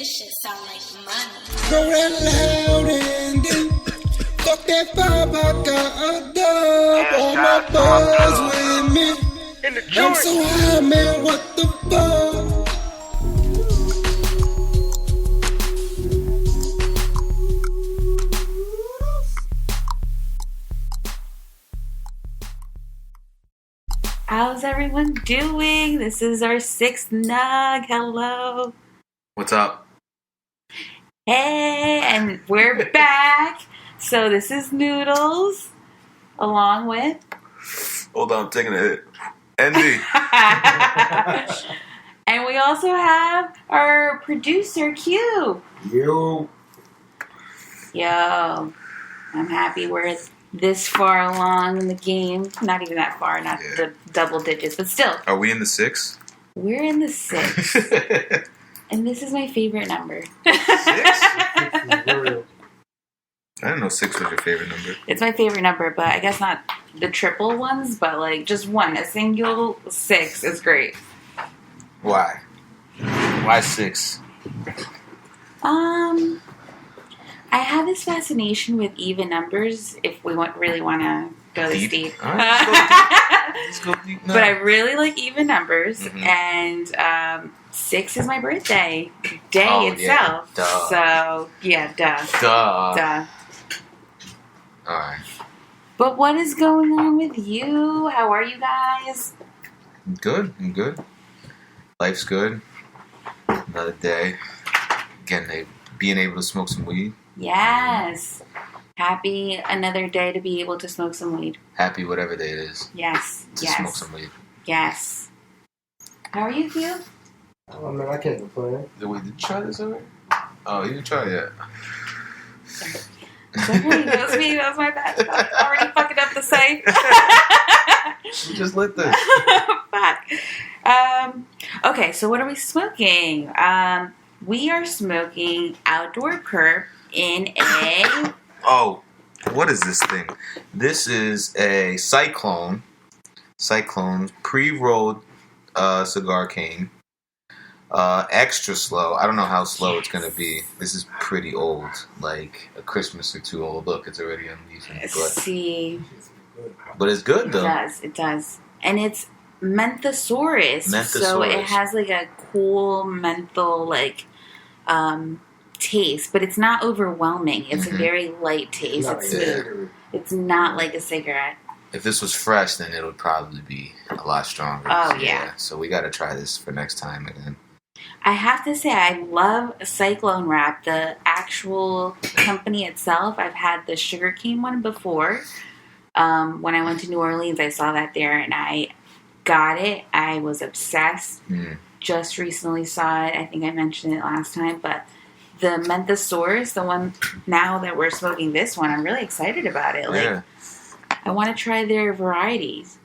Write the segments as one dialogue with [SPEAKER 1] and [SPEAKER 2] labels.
[SPEAKER 1] This shit sound like money.
[SPEAKER 2] Throw that loud and then fuck that vibe. I got a dub on my buzz with me. I'm so high, man, what the fuck?
[SPEAKER 3] How's everyone doing? This is our 6th nug. Hello.
[SPEAKER 4] What's up?
[SPEAKER 3] Hey, and we're back. So this is Noodlez, along with...
[SPEAKER 4] Hold on, I'm taking a hit. Andy.
[SPEAKER 3] And we also have our producer, Q.
[SPEAKER 2] Yo.
[SPEAKER 3] Yo, I'm happy we're this far along in the game. Not even that far, not the double digits, but still.
[SPEAKER 4] Are we in the 6?
[SPEAKER 3] We're in the 6. And this is my favorite number.
[SPEAKER 4] 6? I didn't know 6 was your favorite number.
[SPEAKER 3] It's my favorite number, but I guess not the triple ones, but like just one. A single 6 is great.
[SPEAKER 4] Why? Why 6?
[SPEAKER 3] I have this fascination with even numbers if we really want to go this deep.
[SPEAKER 4] All right, let's go deep now.
[SPEAKER 3] But I really like even numbers, and 6 is my birthday day itself.
[SPEAKER 4] Yeah, duh.
[SPEAKER 3] So, yeah, duh.
[SPEAKER 4] Duh. Alright.
[SPEAKER 3] But what is going on with you? How are you guys?
[SPEAKER 4] I'm good. Life's good. Another day. Again, being able to smoke some weed.
[SPEAKER 3] Yes. Happy another day to be able to smoke some weed.
[SPEAKER 4] Happy whatever day it is.
[SPEAKER 3] Yes.
[SPEAKER 4] To smoke some weed.
[SPEAKER 3] Yes. How are you, Q?
[SPEAKER 2] Oh, man, I can't complain.
[SPEAKER 4] Wait, did you try this already? Oh, you didn't try it yet.
[SPEAKER 3] Sorry, that was me. That was my bad. I'm already fucking up the site.
[SPEAKER 4] You just lit this.
[SPEAKER 3] Fuck. Okay, so what are we smoking? We are smoking Outdoor Perp in a...
[SPEAKER 4] Oh, what is this thing? This is a Cyclone pre-rolled cigar cane. Extra slow. I don't know how slow it's going to be. This is pretty old. Like a Christmas or two old. Look, it's already unleashed. But it's good, though.
[SPEAKER 3] It does. And it's menthosaurus. So it has like a cool menthol like taste, but it's not overwhelming. It's a very light taste. It's smooth. It's not like a cigarette.
[SPEAKER 4] If this was fresh, then it would probably be a lot stronger.
[SPEAKER 3] Oh, yeah.
[SPEAKER 4] So we got to try this for next time again.
[SPEAKER 3] I have to say, I love Cyclone Wrap. The actual company itself, I've had the sugarcane one before. When I went to New Orleans, I saw that there, and I got it. I was obsessed. Just recently saw it. I think I mentioned it last time, but the Menthosaurus, the one now that we're smoking this one, I'm really excited about it. Like, I want to try their varieties.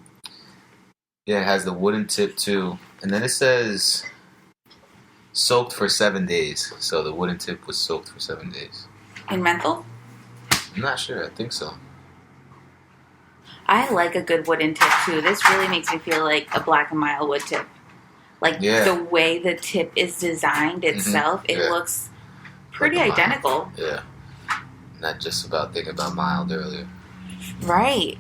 [SPEAKER 4] Yeah, it has the wooden tip too. And then it says soaked for 7 days. So the wooden tip was soaked for 7 days.
[SPEAKER 3] In menthol?
[SPEAKER 4] I'm not sure. I think so.
[SPEAKER 3] I like a good wooden tip too. This really makes me feel like a Black and Mild wood tip. Like the way the tip is designed itself, it looks pretty like identical.
[SPEAKER 4] Yeah. Not just about thinking about mild earlier.
[SPEAKER 3] Right.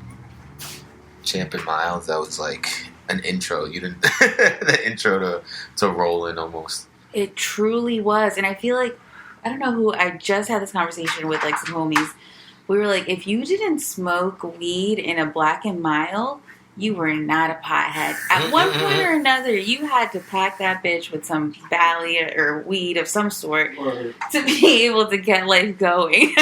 [SPEAKER 4] Champion Miles, that was like an intro. You didn't the intro to rolling almost.
[SPEAKER 3] It truly was. And I feel like I don't know who I just had this conversation with like some homies. We were like, if you didn't smoke weed in a Black and Mild, you were not a pothead. At one point or another, you had to pack that bitch with some Valley or weed of some sort to be able to get life going.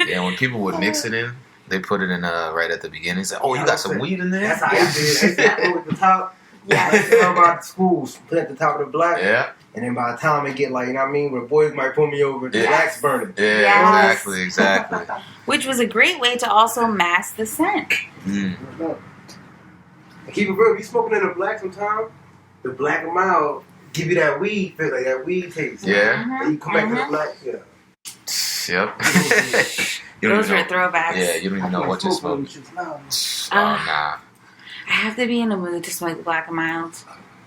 [SPEAKER 4] Yeah, when people would mix it in, they put it in right at the beginning. Say, "Oh, you got some weed in there."
[SPEAKER 5] That's how I did. They put at the top.
[SPEAKER 3] Yeah.
[SPEAKER 5] Like about the schools, put at the top of the black.
[SPEAKER 4] Yeah.
[SPEAKER 5] And then by the time it get like, you know what I mean, where boys might pull me over, the black's burning.
[SPEAKER 4] Yeah,
[SPEAKER 3] Yes.
[SPEAKER 4] exactly.
[SPEAKER 3] Which was a great way to also mask the scent.
[SPEAKER 5] And keep it real, if you smoking in the black sometimes, the Black and Mild give you that weed feel, like that weed taste.
[SPEAKER 4] Yeah.
[SPEAKER 5] And you come back to the black,
[SPEAKER 4] Yep.
[SPEAKER 3] Those were throwbacks.
[SPEAKER 4] Yeah, you don't even know what you're smoking. Oh, nah.
[SPEAKER 3] I have to be in the mood to smoke the Black and Mild.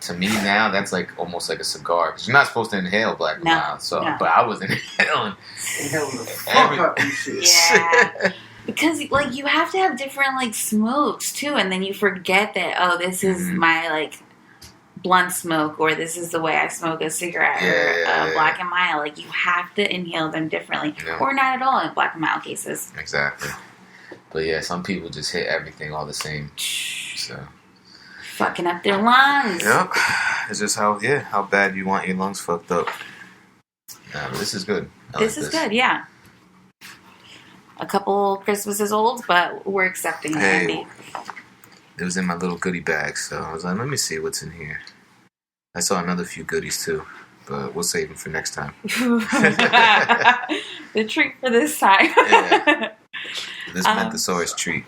[SPEAKER 4] to me now, that's like almost like a cigar because you're not supposed to inhale black and mild. So, but I was inhaling
[SPEAKER 5] the fuck up these shit.
[SPEAKER 3] Yeah. Because, like, you have to have different, like, smokes, too. And then you forget that, oh, this is my, like, blunt smoke. Or this is the way I smoke a cigarette. Or black and mild. Like, you have to inhale them differently. Yeah. Or not at all in black and mild cases.
[SPEAKER 4] Exactly. But, yeah, some people just hit everything all the same. So.
[SPEAKER 3] Fucking up their lungs.
[SPEAKER 4] Yep. It's just how bad you want your lungs fucked up. Nah, but this is good.
[SPEAKER 3] This is good, yeah. A couple Christmases old, but we're accepting that.
[SPEAKER 4] Hey, it was in my little goodie bag, so I was like, let me see what's in here. I saw another few goodies too, but we'll save them for next time.
[SPEAKER 3] The treat for this time.
[SPEAKER 4] Yeah. This Menthosaurus treat.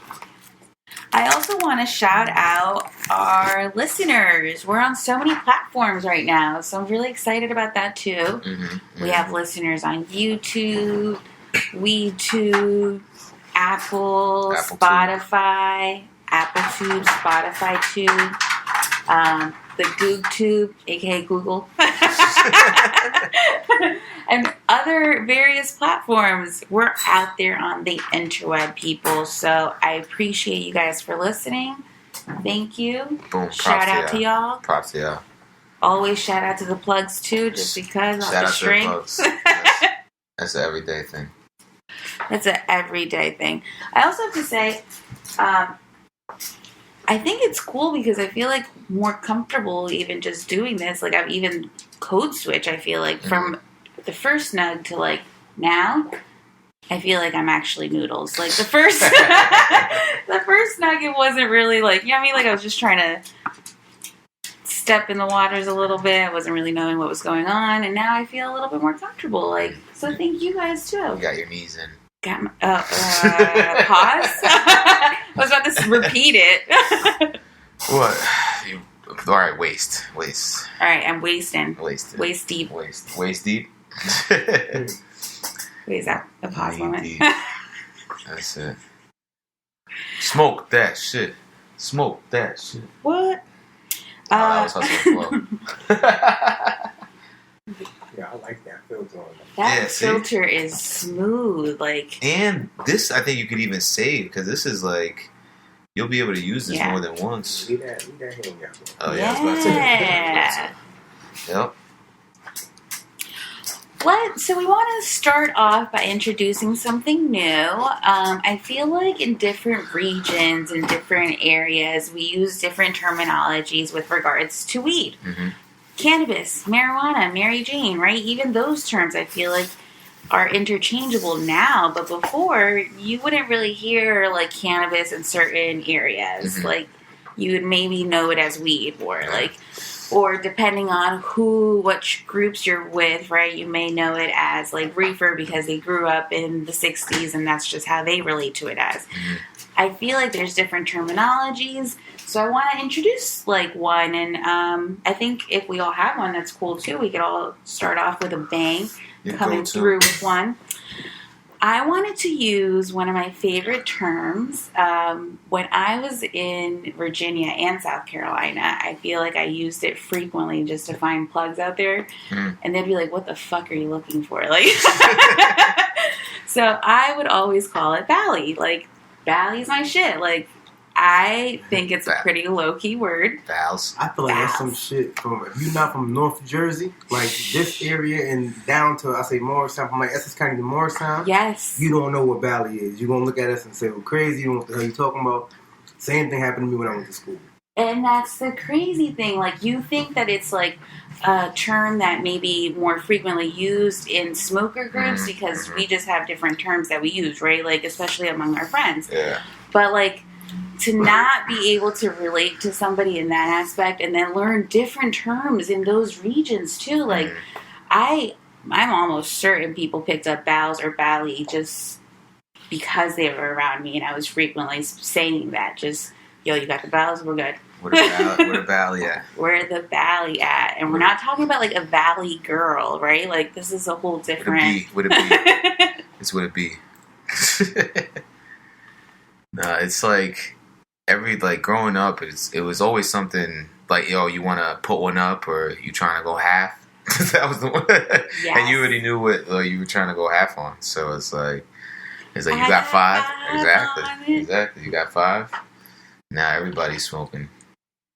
[SPEAKER 3] I also want to shout out our listeners. We're on so many platforms right now, so I'm really excited about that too. Mm-hmm. We have listeners on YouTube, WeTube, Apple Spotify, AppleTube, Spotify Tube, the GoogTube, aka Google, and other various platforms. We're out there on the interweb, people. So I appreciate you guys for listening. Thank you.
[SPEAKER 4] Boom.
[SPEAKER 3] Shout out to y'all.
[SPEAKER 4] Props to y'all.
[SPEAKER 3] Always shout out to the plugs too, just because
[SPEAKER 4] shout
[SPEAKER 3] off the string.
[SPEAKER 4] That's an everyday thing.
[SPEAKER 3] It's an everyday thing. I also have to say, I think it's cool because I feel like more comfortable even just doing this. Like I've even code switch. I feel like from the first nug to like now, I feel like I'm actually Noodlez. Like the first, the first nug, it wasn't really like, you know what I mean? Like I was just trying to step in the waters a little bit. I wasn't really knowing what was going on, and now I feel a little bit more comfortable. Like, so thank you guys too.
[SPEAKER 4] You got your knees in.
[SPEAKER 3] Got my, pause. I was about to repeat it.
[SPEAKER 4] What? All right, waist.
[SPEAKER 3] All right, I'm wasting.
[SPEAKER 4] Wasted.
[SPEAKER 3] Waist deep.
[SPEAKER 4] Waist deep.
[SPEAKER 3] Wait, is that a pause moment?
[SPEAKER 4] That's it. Smoke that shit.
[SPEAKER 3] What?
[SPEAKER 4] That was Hustle Flow.
[SPEAKER 5] Yeah, I like that filter on that.
[SPEAKER 3] That filter is smooth, like.
[SPEAKER 4] And this, I think you could even save because this is like you'll be able to use this more than once.
[SPEAKER 5] Leave that hanging out.
[SPEAKER 4] Oh yeah, I was about to say. Yep.
[SPEAKER 3] So we want to start off by introducing something new. I feel like in different regions and different areas, we use different terminologies with regards to weed. Mm-hmm. Cannabis, marijuana, Mary Jane, right? Even those terms I feel like are interchangeable now, but before you wouldn't really hear like cannabis in certain areas. Mm-hmm. Like you would maybe know it as weed or depending on which groups you're with, right? You may know it as like reefer because they grew up in the 60s and that's just how they relate to it as. Mm-hmm. I feel like there's different terminologies. So I want to introduce like one, and I think if we all have one, that's cool too. We could all start off with a bang, coming through with one. I wanted to use one of my favorite terms. When I was in Virginia and South Carolina, I feel like I used it frequently just to find plugs out there, and they'd be like, "What the fuck are you looking for?" Like, so I would always call it Valley. Like, Valley's my shit. Like. I think it's a pretty low-key word.
[SPEAKER 4] Vals.
[SPEAKER 5] I feel like that's some shit from, if you're not from North Jersey, like this area and down to, I say Morristown, from like Essex County to Morristown.
[SPEAKER 3] Yes.
[SPEAKER 5] You don't know what Valley is. You're going to look at us and say, we're crazy. You don't know what the hell you're talking about. Same thing happened to me when I went to school.
[SPEAKER 3] And that's the crazy thing. Like, you think that it's like a term that may be more frequently used in smoker groups because we just have different terms that we use, right? Like, especially among our friends.
[SPEAKER 4] Yeah.
[SPEAKER 3] But, like, to not be able to relate to somebody in that aspect and then learn different terms in those regions too. Like, I'm almost certain people picked up Bals or Bally just because they were around me and I was frequently saying that. Just, yo, you got the Bals? We're good.
[SPEAKER 4] Where the Valley at?
[SPEAKER 3] Where the Valley at? And we're not talking about like a Valley girl, right? Like, this is a whole different...
[SPEAKER 4] Would it be? It's would it be. No, it's like... growing up, it was always something like, yo, you want to put one up or you trying to go half? That was the one.
[SPEAKER 3] Yes.
[SPEAKER 4] And you already knew what you were trying to go half on. So it's like you got 5. Exactly. You got 5. Now everybody's smoking.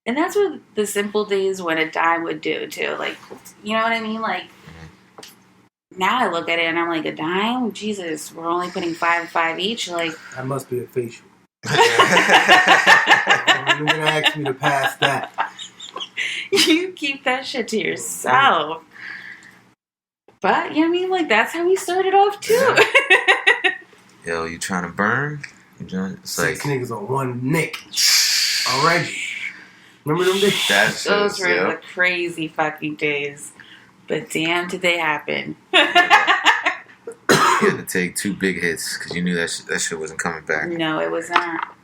[SPEAKER 3] And that's what the simple days when a dime would do too. Like, you know what I mean? Like, now I look at it and I'm like, a dime? Jesus, we're only putting 5 and 5 each. Like,
[SPEAKER 5] that must be a facial. You're gonna ask me to pass that.
[SPEAKER 3] You keep that shit to yourself. But, you know what I mean? Like, that's how we started off, too.
[SPEAKER 4] Yeah. Yo, you trying to burn? It's
[SPEAKER 5] 6 niggas on one nick. Already. Remember them days?
[SPEAKER 3] Those were the crazy fucking days. But damn, did they happen.
[SPEAKER 4] You had to take 2 big hits because you knew that shit wasn't coming back.
[SPEAKER 3] No, it was not.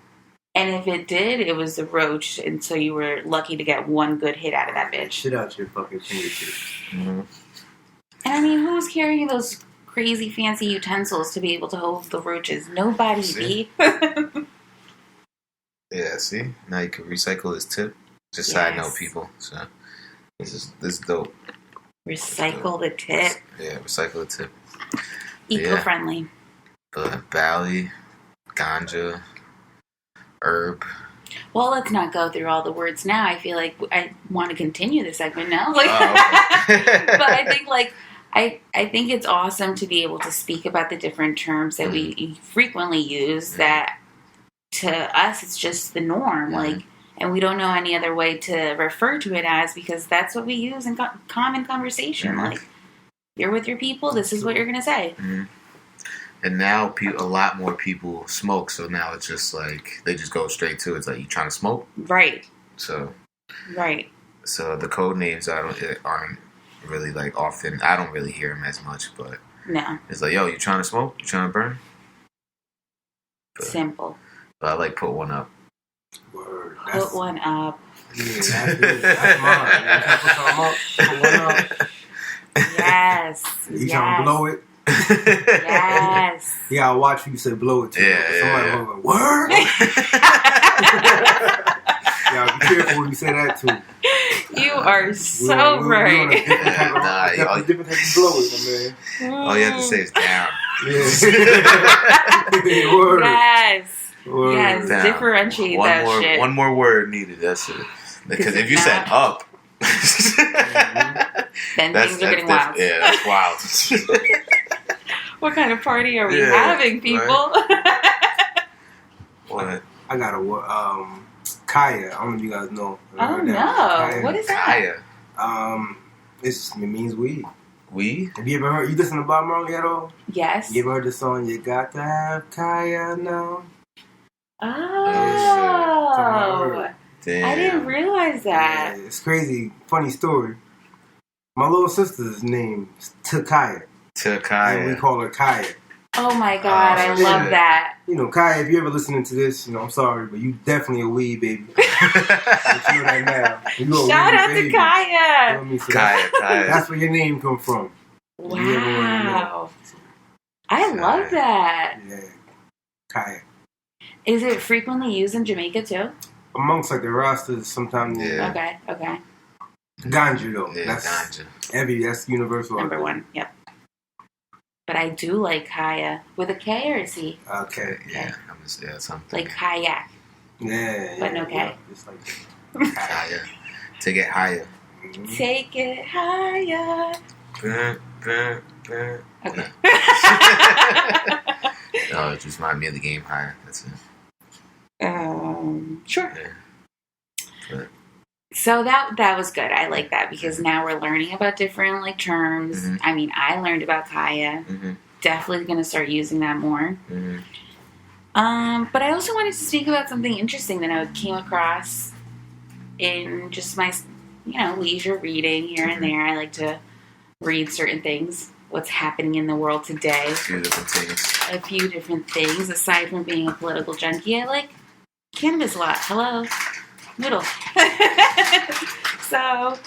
[SPEAKER 3] And if it did, it was the roach, and so you were lucky to get 1 good hit out of that bitch.
[SPEAKER 5] Shit out your fucking fingertips.
[SPEAKER 4] Mm-hmm.
[SPEAKER 3] And I mean, who's carrying those crazy fancy utensils to be able to hold the roaches? Nobody, B.
[SPEAKER 4] Yeah, see? Now you can recycle this tip. Just side note, people. So this is dope.
[SPEAKER 3] Recycle the tip.
[SPEAKER 4] Yeah, recycle the tip.
[SPEAKER 3] Eco-friendly.
[SPEAKER 4] But Bali, ganja, herb.
[SPEAKER 3] Well, let's not go through all the words now. I feel like I want to continue the segment now. Like,
[SPEAKER 4] okay.
[SPEAKER 3] But I think I think it's awesome to be able to speak about the different terms that we frequently use. That to us, it's just the norm. Like, and we don't know any other way to refer to it as, because that's what we use in common conversation. Like, you're with your people, this is what you're going to say.
[SPEAKER 4] And now a lot more people smoke, so now it's just like, they just go straight to it. It's like, you trying to smoke?
[SPEAKER 3] Right.
[SPEAKER 4] So.
[SPEAKER 3] Right.
[SPEAKER 4] So the code names aren't really like often, I don't really hear them as much, but.
[SPEAKER 3] No.
[SPEAKER 4] It's like, yo, you trying to smoke? You trying to burn? But,
[SPEAKER 3] simple.
[SPEAKER 4] But I like put one up.
[SPEAKER 5] Word.
[SPEAKER 3] Put one up.
[SPEAKER 5] Yeah, that's mine. Put one up.
[SPEAKER 3] Yes.
[SPEAKER 5] You trying to blow it?
[SPEAKER 3] Yes.
[SPEAKER 5] Yeah, I'll watch you say blow it to somebody will go, word? Yeah, be careful when you say that too.
[SPEAKER 3] You are so right.
[SPEAKER 5] We're on a different type of blow it, my man.
[SPEAKER 4] All you have to say is down.
[SPEAKER 5] Yeah. Word.
[SPEAKER 3] Yes.
[SPEAKER 5] Word.
[SPEAKER 3] Yes.
[SPEAKER 4] Down.
[SPEAKER 3] Differentiate that shit.
[SPEAKER 4] One more word needed. That's it. Because if you said up,
[SPEAKER 3] then things are getting wild.
[SPEAKER 4] Yeah, that's wild.
[SPEAKER 3] What kind of party are we having, people?
[SPEAKER 4] Right. What?
[SPEAKER 5] I got a kaya. I don't know if you guys know.
[SPEAKER 3] Oh no!
[SPEAKER 5] Kaya.
[SPEAKER 3] What is that?
[SPEAKER 5] Kaya. It means weed.
[SPEAKER 4] Weed?
[SPEAKER 5] Have you ever heard? You listen to Bob Marley at all?
[SPEAKER 3] Yes.
[SPEAKER 5] You ever heard the song? You got to have kaya now.
[SPEAKER 3] Oh.
[SPEAKER 4] Damn.
[SPEAKER 3] I didn't realize that.
[SPEAKER 5] Yeah, it's crazy. Funny story. My little sister's name is Takaya. And we call her Kaya.
[SPEAKER 3] Oh my god, I love that.
[SPEAKER 5] You know, Kaya, if you're ever listening to this, you know, I'm sorry, but you definitely a weed baby. You know that now.
[SPEAKER 3] Shout out to Kaya.
[SPEAKER 5] You know what I mean?
[SPEAKER 4] Kaya.
[SPEAKER 5] That's where your name come from.
[SPEAKER 3] Wow. I love that.
[SPEAKER 5] Yeah. Kaya.
[SPEAKER 3] Is it frequently used in Jamaica too?
[SPEAKER 5] Amongst like the rosters, sometimes.
[SPEAKER 4] Yeah.
[SPEAKER 3] Okay.
[SPEAKER 5] Ganja though.
[SPEAKER 4] Yeah,
[SPEAKER 5] that's
[SPEAKER 4] ganja.
[SPEAKER 5] That's universal.
[SPEAKER 3] Number 1. Yep. But I do like Kaya. With a K or a C?
[SPEAKER 5] Okay.
[SPEAKER 4] Yeah. Something.
[SPEAKER 3] Like kayak.
[SPEAKER 5] Yeah.
[SPEAKER 3] But no K.
[SPEAKER 5] Yeah, just like
[SPEAKER 4] Kaya. To get higher.
[SPEAKER 3] Take it higher. Okay.
[SPEAKER 4] No, it just reminded me of the game Higher. That's it.
[SPEAKER 3] Sure.
[SPEAKER 4] Yeah.
[SPEAKER 3] So that was good. I like that because now we're learning about different like terms.
[SPEAKER 4] Mm-hmm.
[SPEAKER 3] I mean, I learned about Kaya.
[SPEAKER 4] Mm-hmm.
[SPEAKER 3] Definitely going to start using that more.
[SPEAKER 4] Mm-hmm.
[SPEAKER 3] But I also wanted to speak about something interesting that I came across in just my, leisure reading here and there. I like to read certain things. What's happening in the world today.
[SPEAKER 4] A few different things.
[SPEAKER 3] Aside from being a political junkie, I like cannabis a lot. Hello. Noodle. So,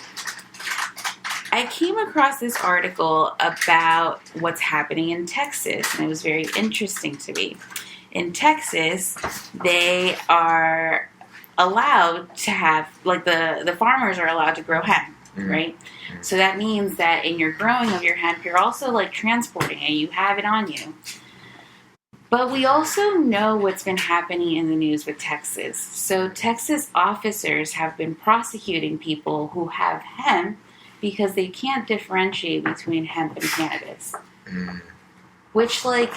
[SPEAKER 3] I came across this article about what's happening in Texas, and it was very interesting to me. In Texas, they are allowed to have, like, the farmers are allowed to grow hemp, right? So that means that in your growing of your hemp, you're also, like, transporting it. You have it on you. But we also know what's been happening in the news with Texas. So Texas officers have been prosecuting people who have hemp because they can't differentiate between hemp and cannabis. Which, like,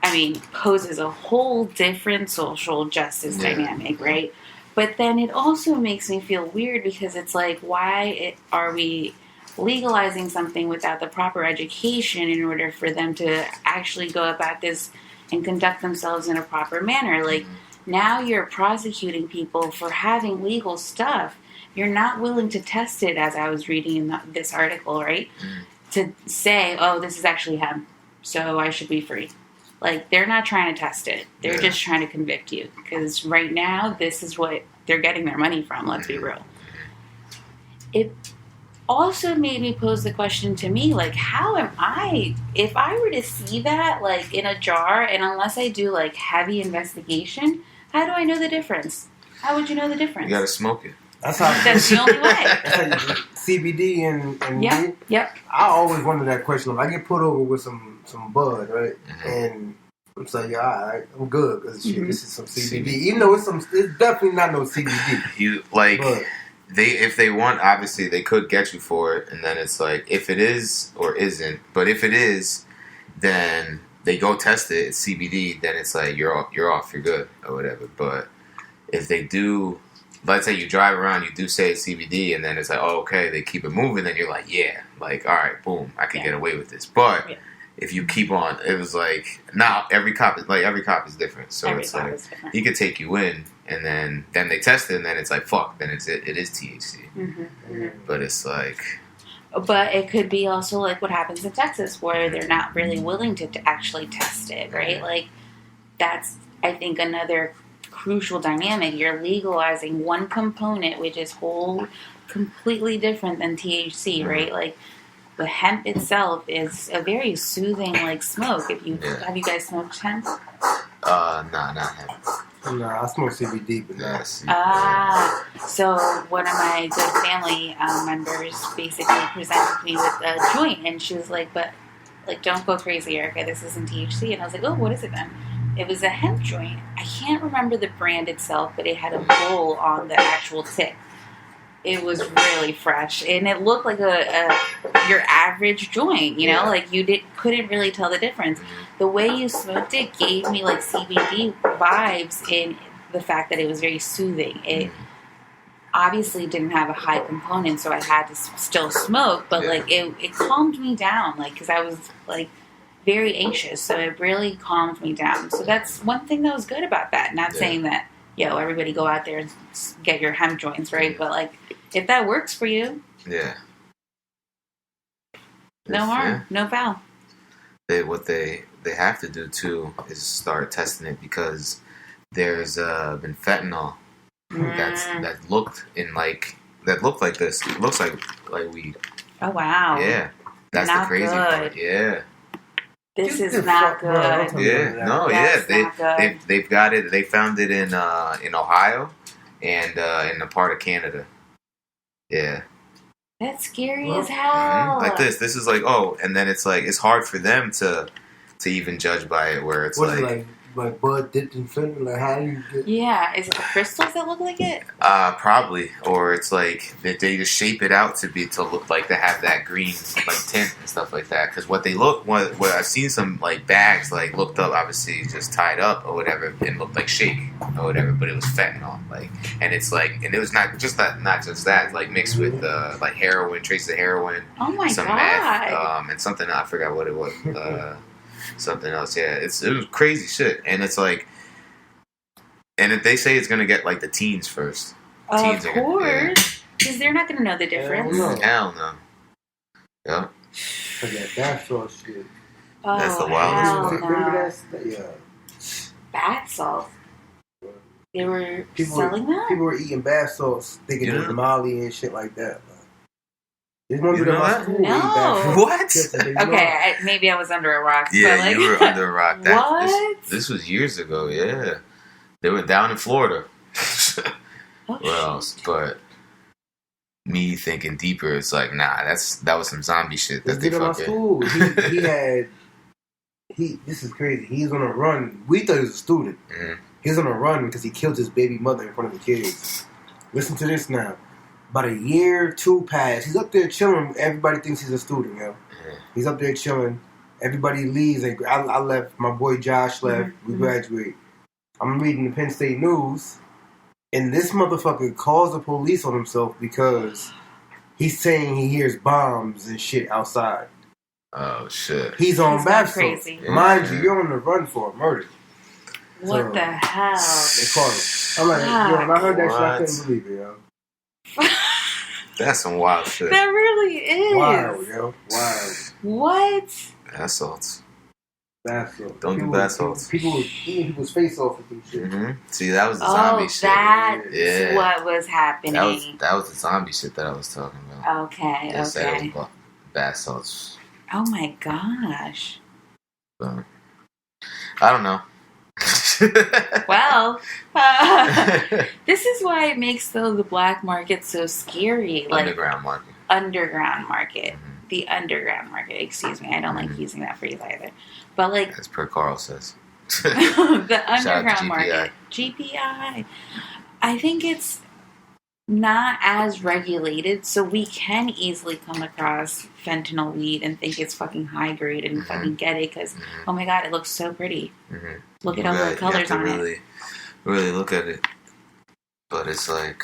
[SPEAKER 3] I mean, poses a whole different social justice dynamic, right? But then it also makes me feel weird because it's like, why are we legalizing something without the proper education in order for them to actually go about this and conduct themselves in a proper manner? Like, now you're prosecuting people for having legal stuff. You're not willing to test it, as I was reading in this article, right? To say, oh, this is actually hemp, so I should be free. Like, they're not trying to test it. They're just trying to convict you. Because right now, this is what they're getting their money from, let's be real. It also made me pose the question to me, like, how am I, if I were to see that, like, in a jar, and unless I do, like, heavy investigation, how do I know the difference? How would you know the difference?
[SPEAKER 4] You gotta smoke it.
[SPEAKER 5] That's
[SPEAKER 3] the only way.
[SPEAKER 5] CBD and
[SPEAKER 3] weed. Yep.
[SPEAKER 5] I always wonder that question. If I get put over with some bud, right, and I'm saying, yeah, all right, I'm good because this is some CBD. Even though it's definitely not no CBD.
[SPEAKER 4] You like. But, if they want, obviously they could get you for it, and then it's like, if it is or isn't. But if it is, then they go test it. It's CBD. Then it's like you're off, you're good, or whatever. But if they do, let's say you drive around, you do say it's CBD, and then it's like, oh, okay, they keep it moving. Then you're like, yeah, like, all right, boom, I can get away with this. But if you keep on, it was like, now every cop is different. So it's like he could take you in. And then they test it, and then it's like, fuck, then it is THC. But it's like...
[SPEAKER 3] But it could be also like what happens in Texas, where they're not really willing to actually test it, right? Like, that's, I think, another crucial dynamic. You're legalizing one component, which is completely different than THC, right? Like, the hemp itself is a very soothing, like, smoke. Have you guys smoked hemp?
[SPEAKER 4] Nah, not hemp.
[SPEAKER 5] No, I smoke CBD, but
[SPEAKER 3] so one of my good family members basically presented me with a joint, and she was like, but, like, don't go crazy, Erica, this isn't THC. And I was like, oh, what is it then? It was a hemp joint. I can't remember the brand itself, but it had a bowl on the actual tip. It was really fresh, and it looked like your average joint, you know, like you couldn't really tell the difference. The way you smoked it gave me like CBD vibes in the fact that it was very soothing. It obviously didn't have a high component, so I had to still smoke, but like it calmed me down, like, because I was like very anxious, so it really calmed me down. So that's one thing that was good about that. Not saying that, everybody go out there and get your hemp joints, right? But like, if that works for you, no harm, no foul.
[SPEAKER 4] What they have to do too is start testing it, because there's been fentanyl that looked like this. It looks like weed.
[SPEAKER 3] Oh wow!
[SPEAKER 4] Yeah, that's
[SPEAKER 3] not
[SPEAKER 4] the crazy
[SPEAKER 3] good.
[SPEAKER 4] part. Yeah.
[SPEAKER 3] This is not good.
[SPEAKER 4] Yeah, no, they've got it. They found it in Ohio and in a part of Canada. Yeah.
[SPEAKER 3] That's scary as hell.
[SPEAKER 4] Like this is like, and then it's like, it's hard for them to even judge by it, where it's
[SPEAKER 5] like bud dipped in fentanyl. Like, how do you get?
[SPEAKER 3] Yeah, is it the crystals that look like it?
[SPEAKER 4] Probably, or it's like they just shape it out to look like they have that green like tint and stuff like that. Because what I've seen some like bags like looked up, obviously just tied up or whatever, and looked like shake or whatever, but it was fentanyl. Like, and it's like, and it was not just that, like mixed with like heroin, traces of heroin.
[SPEAKER 3] Oh my
[SPEAKER 4] some
[SPEAKER 3] god!
[SPEAKER 4] Meth, and something I forgot what it was. Something else, it was crazy shit, and it's like, and if they say it's gonna get like the teens first,
[SPEAKER 3] of course, because they're not gonna know the difference.
[SPEAKER 4] Hell no. Yeah.
[SPEAKER 5] For that bath salt shit.
[SPEAKER 3] Oh,
[SPEAKER 4] that's the wildest
[SPEAKER 3] part.
[SPEAKER 5] Remember that? Yeah.
[SPEAKER 3] Bath salt. They were selling that.
[SPEAKER 5] People were eating bath salts, thinking it was Molly and shit like that.
[SPEAKER 4] You know that?
[SPEAKER 3] No.
[SPEAKER 4] What?
[SPEAKER 3] Okay, maybe I was under a rock.
[SPEAKER 4] Yeah,
[SPEAKER 3] like,
[SPEAKER 4] you were under a rock.
[SPEAKER 3] What?
[SPEAKER 4] This was years ago, yeah. They were down in Florida.
[SPEAKER 3] Oh,
[SPEAKER 4] What else? But me thinking deeper, it's like, nah, that was some zombie shit.
[SPEAKER 5] This dude in my school, this is crazy. He's on a run. We thought he was a student.
[SPEAKER 4] Mm-hmm.
[SPEAKER 5] He's on a run because he killed his baby mother in front of the kids. Listen to this now. About a year, 2 passed. He's up there chilling. Everybody thinks he's a student, yo.
[SPEAKER 4] Mm-hmm.
[SPEAKER 5] He's up there chilling. Everybody leaves. I left. My boy Josh left. We graduate. I'm reading the Penn State News. And this motherfucker calls the police on himself because he's saying he hears bombs and shit outside.
[SPEAKER 4] Oh, shit.
[SPEAKER 5] He's on bath
[SPEAKER 3] crazy.
[SPEAKER 5] salts. Mind you, you're on the run for a murder.
[SPEAKER 3] What the hell?
[SPEAKER 5] They called him. I'm like, yo, when I heard that shit, I couldn't believe it, yo.
[SPEAKER 4] That's some wild shit.
[SPEAKER 3] That really is.
[SPEAKER 5] Wild, yo. Wild.
[SPEAKER 3] What?
[SPEAKER 4] Bath salts.
[SPEAKER 5] Bath salts.
[SPEAKER 4] Don't do bath salts.
[SPEAKER 5] People were eating people's face off with these shit.
[SPEAKER 4] Mm-hmm. See, that was the zombie shit.
[SPEAKER 3] That's what was happening.
[SPEAKER 4] That was the zombie shit that I was talking about.
[SPEAKER 3] Okay,
[SPEAKER 4] They said
[SPEAKER 3] okay.
[SPEAKER 4] it was bath salts.
[SPEAKER 3] Oh my gosh.
[SPEAKER 4] So, I don't know.
[SPEAKER 3] Well, this is why it makes the black market so scary.
[SPEAKER 4] Underground market.
[SPEAKER 3] Underground market.
[SPEAKER 4] Mm-hmm.
[SPEAKER 3] The underground market. Excuse me. I don't like using that phrase either. But like,
[SPEAKER 4] as per Carl says.
[SPEAKER 3] the underground
[SPEAKER 4] GPI.
[SPEAKER 3] market. GPI. I think it's not as regulated, so we can easily come across fentanyl weed and think it's fucking high grade and fucking get it because, oh my god, it looks so pretty.
[SPEAKER 4] Mm-hmm.
[SPEAKER 3] Look at all the colors on it.
[SPEAKER 4] Really look at it. But it's like,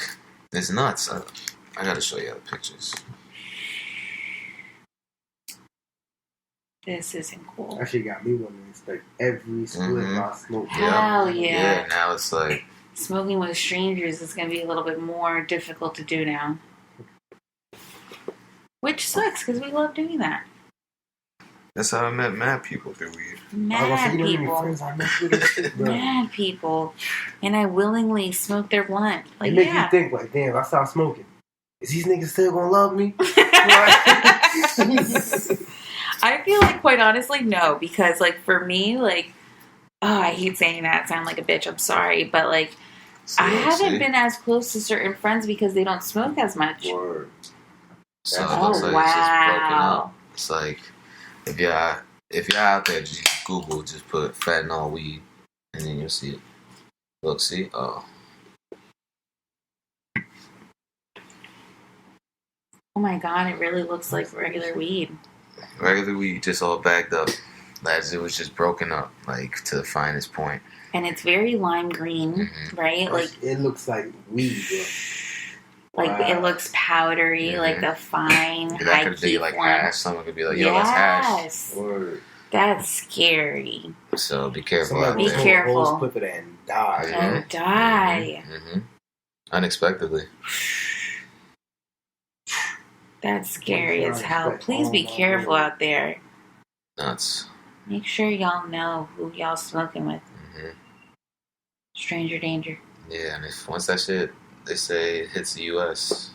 [SPEAKER 4] it's nuts. I gotta show you the pictures.
[SPEAKER 3] This isn't cool.
[SPEAKER 5] That shit got me wanting to inspect every split I smoke.
[SPEAKER 3] Hell yeah.
[SPEAKER 4] Yeah, now it's like...
[SPEAKER 3] Smoking with strangers is going to be a little bit more difficult to do now. Which sucks, because we love doing that.
[SPEAKER 4] That's how I met mad people through weed.
[SPEAKER 3] Mad people. Mad people. And I willingly smoke their blunt. Like,
[SPEAKER 5] it makes you think, like, damn, I stopped smoking. Is these niggas still gonna love me?
[SPEAKER 3] I feel like, quite honestly, no. Because, like, for me, like, I hate saying that. I sound like a bitch. I'm sorry. But, like, I haven't been as close to certain friends because they don't smoke as much.
[SPEAKER 5] Word.
[SPEAKER 4] So it looks like it's just broken up. It's like, if you're out there, just Google, just put fentanyl weed, and then you'll see it. Look, see? Oh.
[SPEAKER 3] Oh my god, it really looks like regular weed.
[SPEAKER 4] Regular weed, just all bagged up. As it was just broken up, like, to the finest point.
[SPEAKER 3] And it's very lime green, right? Like,
[SPEAKER 5] it looks like weed, bro.
[SPEAKER 3] Like, it looks powdery, like the fine,
[SPEAKER 4] that could be like hash. Someone could be like, yo, that's hash.
[SPEAKER 5] Word.
[SPEAKER 3] That's scary.
[SPEAKER 4] So be careful out
[SPEAKER 3] there. Be careful.
[SPEAKER 5] Clip it and die.
[SPEAKER 3] And die.
[SPEAKER 4] Unexpectedly.
[SPEAKER 3] That's scary as hell. Please be careful out there.
[SPEAKER 4] Nuts.
[SPEAKER 3] Make sure y'all know who y'all smoking with. Stranger danger.
[SPEAKER 4] Yeah, and once that shit, they say it hits the U.S.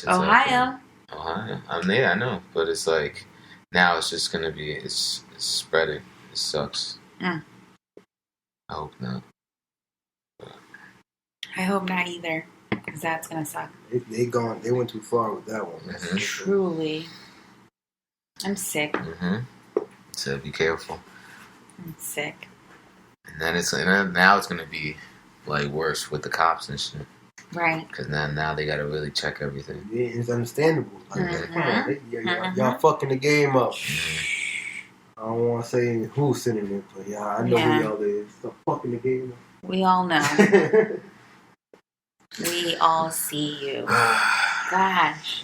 [SPEAKER 3] Ohio.
[SPEAKER 4] I know. But it's like, now it's just going to be, it's spreading. It sucks. I hope not. But.
[SPEAKER 3] I hope not either. Because that's going to suck.
[SPEAKER 5] They went too far with that one.
[SPEAKER 3] Truly. I'm sick.
[SPEAKER 4] So be careful.
[SPEAKER 3] I'm sick.
[SPEAKER 4] And then now it's going to be like worse with the cops and shit.
[SPEAKER 3] Right.
[SPEAKER 4] Because now they got to really check everything.
[SPEAKER 5] Yeah, it's understandable. Like, come on, y'all fucking the game up. I don't want to say who's sending it, but yeah, I know who y'all is. Stop fucking the game up.
[SPEAKER 3] We all know. We all see you. Gosh.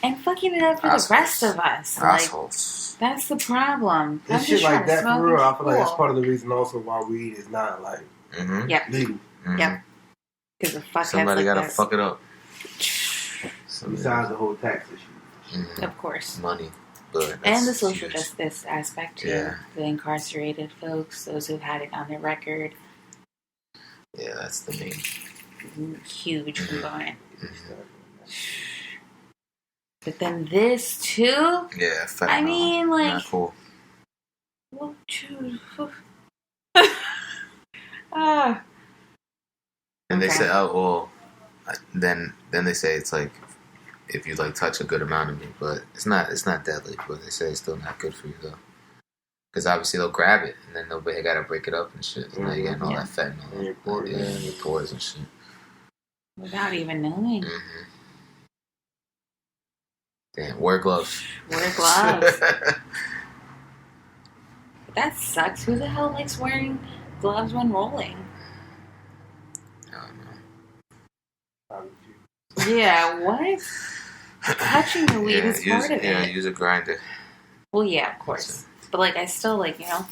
[SPEAKER 3] And fucking it up for the rest of us.
[SPEAKER 4] Assholes.
[SPEAKER 3] Like, that's the problem.
[SPEAKER 5] It's shit like that for real. I feel like that's part of the reason also why weed is not like legal.
[SPEAKER 3] Yep. Because the fuck
[SPEAKER 4] somebody gotta fuck it up.
[SPEAKER 5] Besides the whole tax issue.
[SPEAKER 3] Of course.
[SPEAKER 4] Money. But
[SPEAKER 3] and the social justice aspect too.
[SPEAKER 4] Yeah.
[SPEAKER 3] The incarcerated folks, those who've had it on their record.
[SPEAKER 4] Yeah, that's the main
[SPEAKER 3] huge component. But then this too?
[SPEAKER 4] Yeah,
[SPEAKER 3] I mean, like,
[SPEAKER 4] not cool. And they say, oh well, then they say it's like if you like touch a good amount of it, but it's not deadly. But they say it's still not good for you though, because obviously they'll grab it and then they gotta break it up and shit. So now you're getting all that fentanyl in your pores and shit
[SPEAKER 3] without even knowing.
[SPEAKER 4] Mm-hmm. Damn, wear gloves.
[SPEAKER 3] Wear gloves. That sucks. Who the hell likes wearing gloves when rolling?
[SPEAKER 4] I don't know.
[SPEAKER 3] Yeah, what? Touching the weed is part of it.
[SPEAKER 4] Yeah, use a grinder.
[SPEAKER 3] Well, yeah, of course. But, like, I still, like, you know,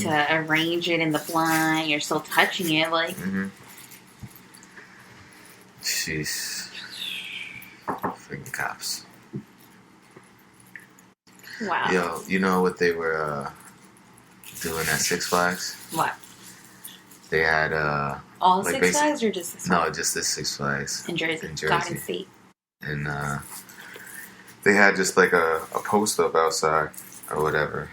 [SPEAKER 3] to arrange it in the blinds, you're still touching it, like...
[SPEAKER 4] Jeez. Freaking cops.
[SPEAKER 3] Wow.
[SPEAKER 4] Yo, you know what they were doing at Six Flags?
[SPEAKER 3] What?
[SPEAKER 4] They had
[SPEAKER 3] all like Six Flags or just this one?
[SPEAKER 4] No, just this Six Flags
[SPEAKER 3] in Jersey. Garden State.
[SPEAKER 4] And they had just like a post up outside or whatever,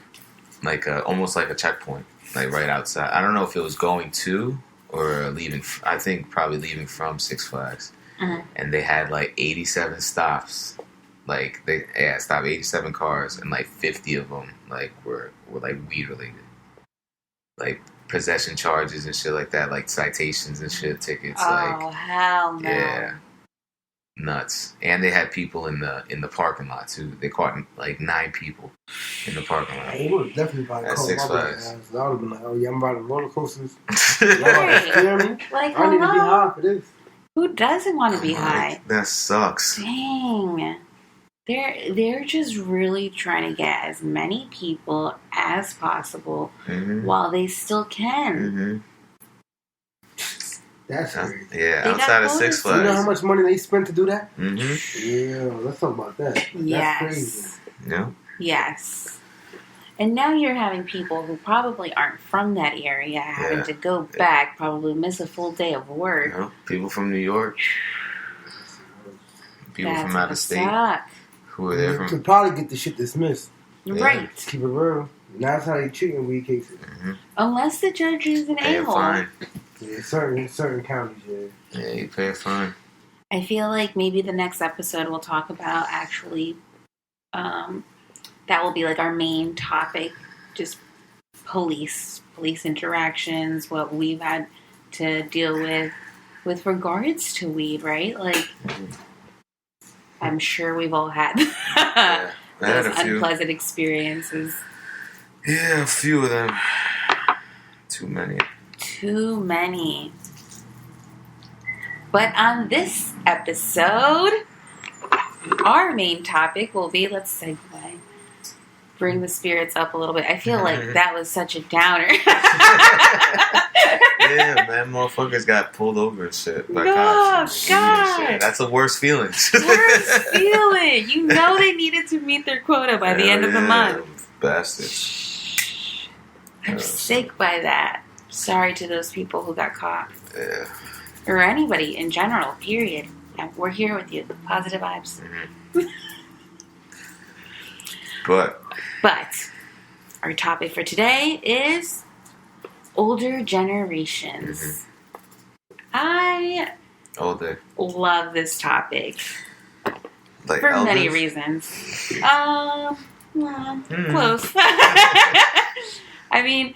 [SPEAKER 4] like almost like a checkpoint, like right outside. I don't know if it was going to or leaving. I think probably leaving from Six Flags. And they had like 87 stops. Like they stopped 87 cars, and like 50 of them like were like weed related, like possession charges and shit like that, like citations and shit, tickets.
[SPEAKER 3] Oh hell no!
[SPEAKER 4] Yeah, nuts. And they had people in the parking lot too. They caught like 9 people in the parking lot.
[SPEAKER 5] It would definitely probably
[SPEAKER 4] at Six Flags.
[SPEAKER 5] I would have been like, oh yeah, I'm riding roller coasters.
[SPEAKER 3] Right. Like,
[SPEAKER 5] I need to be high for this.
[SPEAKER 3] Who doesn't want to be high?
[SPEAKER 4] That sucks.
[SPEAKER 3] Dang. They're just really trying to get as many people as possible while they still can.
[SPEAKER 5] That's crazy.
[SPEAKER 4] Yeah, outside of Six Flags.
[SPEAKER 5] You know how much money they spent to do that?
[SPEAKER 4] Yeah,
[SPEAKER 5] let's talk about that.
[SPEAKER 3] Yes.
[SPEAKER 5] That's crazy.
[SPEAKER 4] Yeah.
[SPEAKER 3] Yes. And now you're having people who probably aren't from that area having to go back, probably miss a full day of work.
[SPEAKER 4] You know, people from New York. People from out of state.
[SPEAKER 3] Suck.
[SPEAKER 4] Who are there from?
[SPEAKER 5] Could probably get the shit dismissed.
[SPEAKER 3] Right.
[SPEAKER 5] Keep it real. And that's how they treat in weed cases.
[SPEAKER 3] Unless the judge is an
[SPEAKER 4] Pay a fine.
[SPEAKER 5] Yeah, certain counties,
[SPEAKER 4] Yeah, you pay a fine.
[SPEAKER 3] I feel like maybe the next episode we'll talk about actually, that will be like our main topic, just police interactions, what we've had to deal with regards to weed, right? Like, I'm sure we've all had those unpleasant experiences.
[SPEAKER 4] Yeah, a few of them. Too many.
[SPEAKER 3] But on this episode, our main topic will be, let's segue, bring the spirits up a little bit. I feel like that was such a downer.
[SPEAKER 4] Yeah, man, motherfuckers got pulled over and shit by cops.
[SPEAKER 3] God.
[SPEAKER 4] That's the worst feeling.
[SPEAKER 3] Worst feeling. You know they needed to meet their quota by the end of the month.
[SPEAKER 4] Bastards.
[SPEAKER 3] I'm sick by that. Sorry to those people who got caught.
[SPEAKER 4] Yeah.
[SPEAKER 3] Or anybody in general, period. We're here with you. Positive vibes.
[SPEAKER 4] But
[SPEAKER 3] our topic for today is older generations. I love this topic.
[SPEAKER 4] Like
[SPEAKER 3] for
[SPEAKER 4] elders?
[SPEAKER 3] many reasons. Close. I mean,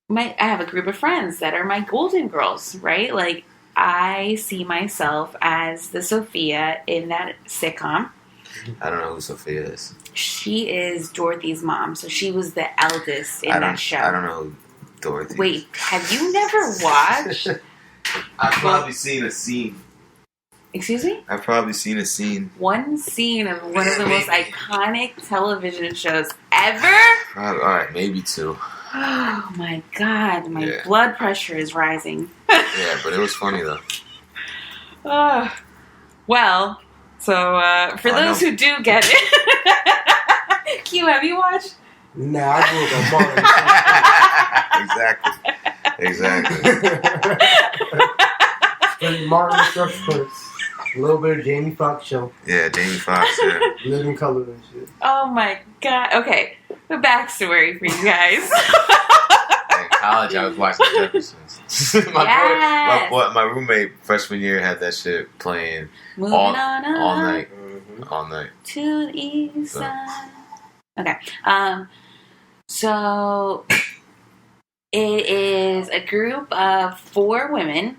[SPEAKER 3] I have a group of friends that are my golden girls, right? Like, I see myself as the Sophia in that sitcom.
[SPEAKER 4] I don't know who Sophia is.
[SPEAKER 3] She is Dorothy's mom, so she was the eldest in that show.
[SPEAKER 4] I don't know who Dorothy is.
[SPEAKER 3] Wait, have you never watched?
[SPEAKER 4] I've probably seen a scene.
[SPEAKER 3] Excuse me?
[SPEAKER 4] I've probably seen a scene.
[SPEAKER 3] One scene of one of the most iconic television shows ever?
[SPEAKER 4] Alright, maybe 2.
[SPEAKER 3] Oh my god, my blood pressure is rising.
[SPEAKER 4] Yeah, but it was funny though.
[SPEAKER 3] Well, so for those who do get it, Q, have you watched?
[SPEAKER 5] Nah, I grew up on Martin. Martin Fresh Prince. A little bit of Jamie Foxx show.
[SPEAKER 4] Yeah, Jamie Foxx, yeah.
[SPEAKER 5] Living Color and shit.
[SPEAKER 3] Oh my god. Okay, the backstory for you guys.
[SPEAKER 4] college, I was watching Jeffersons. My roommate freshman year had that shit playing all night. All night.
[SPEAKER 3] To the east side. Okay. So it is a group of 4 women,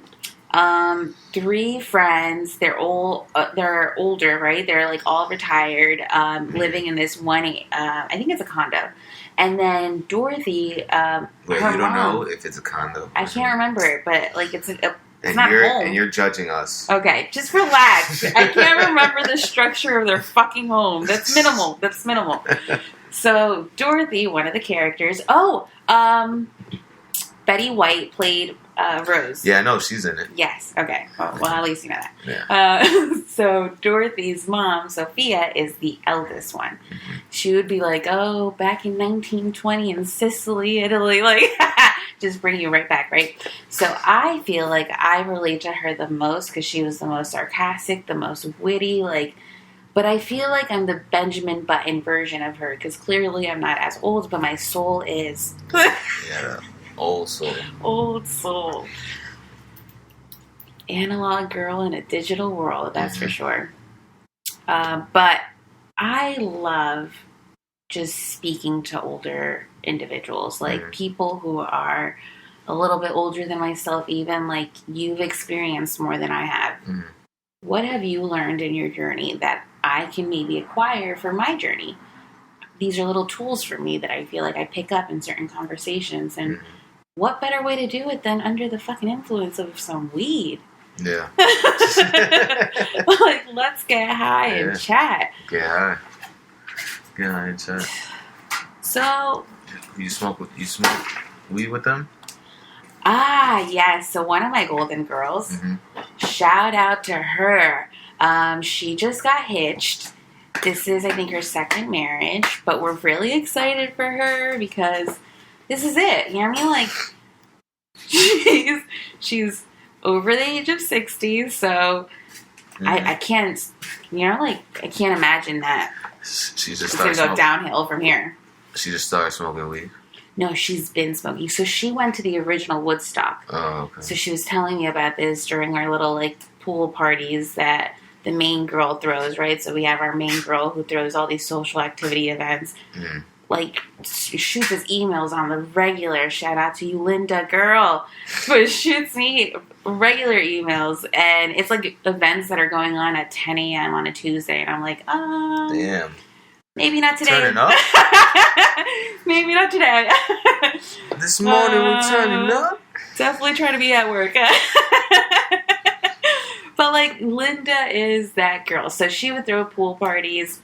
[SPEAKER 3] 3 friends. They're older, right? They're like all retired, living in this one. I think it's a condo. And then Dorothy. Wait,
[SPEAKER 4] you don't know if it's a condo?
[SPEAKER 3] I can't remember, but like it's not
[SPEAKER 4] home. And you're judging us.
[SPEAKER 3] Okay, just relax. I can't remember the structure of their fucking home. That's minimal. So Dorothy, one of the characters. Betty White played Rose.
[SPEAKER 4] Yeah, I know she's in it.
[SPEAKER 3] Yes. Okay. Well, at least you know that.
[SPEAKER 4] Yeah.
[SPEAKER 3] So Dorothy's mom, Sophia, is the eldest one. Mm-hmm. She would be like, "Oh, back in 1920 in Sicily, Italy," like just bring you right back, right? So I feel like I relate to her the most because she was the most sarcastic, the most witty, like. But I feel like I'm the Benjamin Button version of her because clearly I'm not as old, but my soul is.
[SPEAKER 4] Yeah. Old soul.
[SPEAKER 3] Analog girl in a digital world, that's for sure. But I love just speaking to older individuals, like people who are a little bit older than myself, even like you've experienced more than I have. What have you learned in your journey that I can maybe acquire for my journey? These are little tools for me that I feel like I pick up in certain conversations, and what better way to do it than under the fucking influence of some weed?
[SPEAKER 4] Yeah.
[SPEAKER 3] Like, let's get high and chat.
[SPEAKER 4] Get high and chat.
[SPEAKER 3] So,
[SPEAKER 4] you smoke weed with them?
[SPEAKER 3] Yes. So one of my golden girls, shout out to her. She just got hitched. This is, I think, her second marriage, but we're really excited for her because this is it. You know what I mean? Like, she's over the age of 60, so I can't, I can't imagine that it's going to go downhill from here.
[SPEAKER 4] She just started smoking weed?
[SPEAKER 3] No, she's been smoking. So she went to the original Woodstock.
[SPEAKER 4] Oh, okay.
[SPEAKER 3] So she was telling me about this during our little, like, pool parties that the main girl throws, right? So we have our main girl who throws all these social activity events. Like, shoots us emails on the regular. Shout out to you, Linda, girl. But shoots me regular emails. And it's like events that are going on at 10 a.m. on a Tuesday. And I'm like,
[SPEAKER 4] damn.
[SPEAKER 3] Maybe not today.
[SPEAKER 4] Turning up?
[SPEAKER 3] Maybe not today.
[SPEAKER 4] This morning we're turning up?
[SPEAKER 3] Definitely trying to be at work. But, like, Linda is that girl. So she would throw pool parties.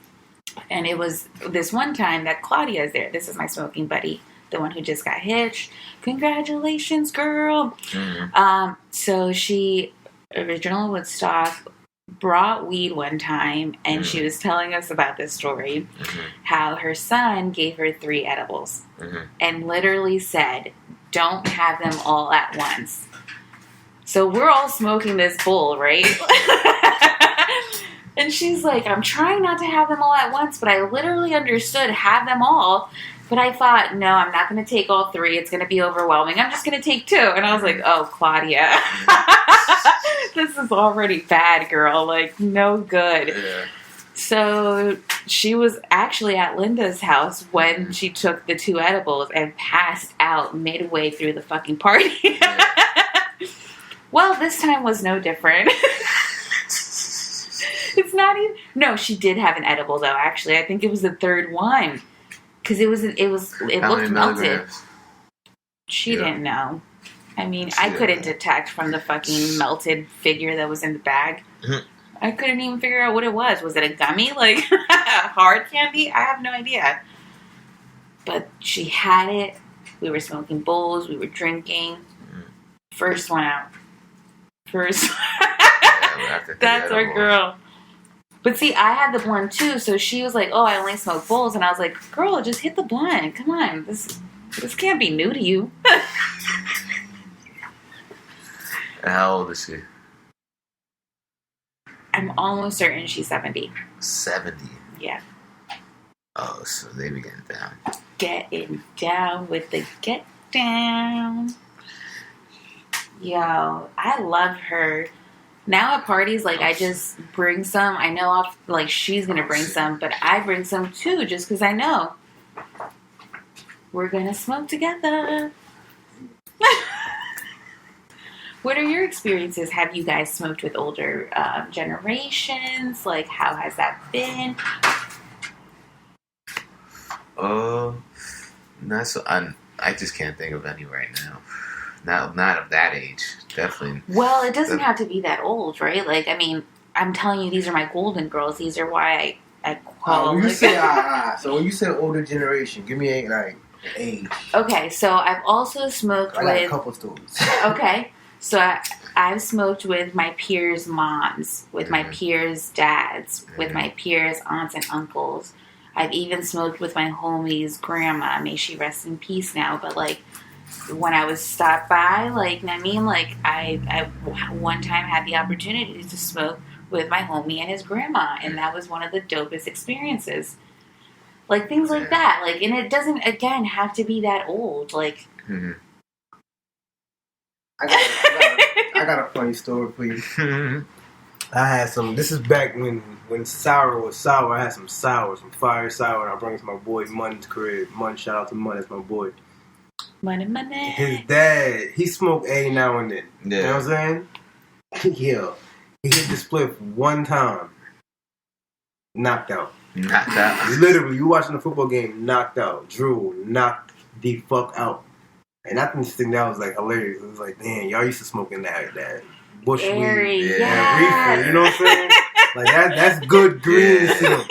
[SPEAKER 3] And it was this one time that Claudia is there. This is my smoking buddy, the one who just got hitched. Congratulations, girl. So she, original Woodstock, brought weed one time, and she was telling us about this story, how her son gave her 3 edibles and literally said, don't have them all at once. So we're all smoking this bowl, right? And she's like, I'm trying not to have them all at once, but I literally understood have them all. But I thought, no, I'm not going to take all 3. It's going to be overwhelming. I'm just going to take 2. And I was like, oh, Claudia. This is already bad, girl. Like, no good. Yeah. So she was actually at Linda's house when she took the 2 edibles and passed out midway through the fucking party. Yeah. Well, this time was no different. It's not even... No, she did have an edible, though, actually. I think it was the 3rd one. Because it looked melted. She didn't know. I mean, I couldn't detect from the fucking melted figure that was in the bag. I couldn't even figure out what it was. Was it a gummy? Like, hard candy? I have no idea. But she had it. We were smoking bowls. We were drinking. First one out. That's our girl. But see, I had the blunt too, so she was like, oh, I only smoke bowls. And I was like, girl, just hit the blunt. Come on. This can't be new to you.
[SPEAKER 4] How old is she?
[SPEAKER 3] I'm almost certain she's 70.
[SPEAKER 4] 70?
[SPEAKER 3] Yeah.
[SPEAKER 4] Oh, so they be getting down.
[SPEAKER 3] Getting down with the get down. Yo, I love her. Now at parties, like, I just bring some. I know, like, she's going to bring some, but I bring some, too, just because I know. We're going to smoke together. What are your experiences? Have you guys smoked with older generations? Like, how has that been?
[SPEAKER 4] I just can't think of any right now. Not of that age, definitely.
[SPEAKER 3] Well, it doesn't have to be that old, right? Like, I mean, I'm telling you, these are my golden girls. These are why I call.
[SPEAKER 5] When you say so when you say older generation, give me an age.
[SPEAKER 3] Okay, so I've also smoked with.
[SPEAKER 5] I got a couple stories.
[SPEAKER 3] Okay, so I've smoked with my peers' moms, with my peers' dads, with my peers' aunts and uncles. I've even smoked with my homie's grandma. May she rest in peace now. But, like, when I was stopped by, like, I mean, like, I one time had the opportunity to smoke with my homie and his grandma, and that was one of the dopest experiences. Like, things like that. Like, and it doesn't, again, have to be that old. Like,
[SPEAKER 5] I got a funny story for you. I had some. This is back when sour was sour. I had some fire sour, and I brought it to my boy Mun's crib. Mun, shout out to Mun, that's my boy.
[SPEAKER 3] Money.
[SPEAKER 5] His dad, he smoked A now and then. Yeah. You know what I'm saying? Yeah. He hit the split one time. Knocked out. Literally, you watching the football game, knocked out. Drew knocked the fuck out. And I think that was, like, hilarious. It was like, damn, y'all used to smoke in that bush weed. Reefer, you know what I'm saying? Like, that's good green still.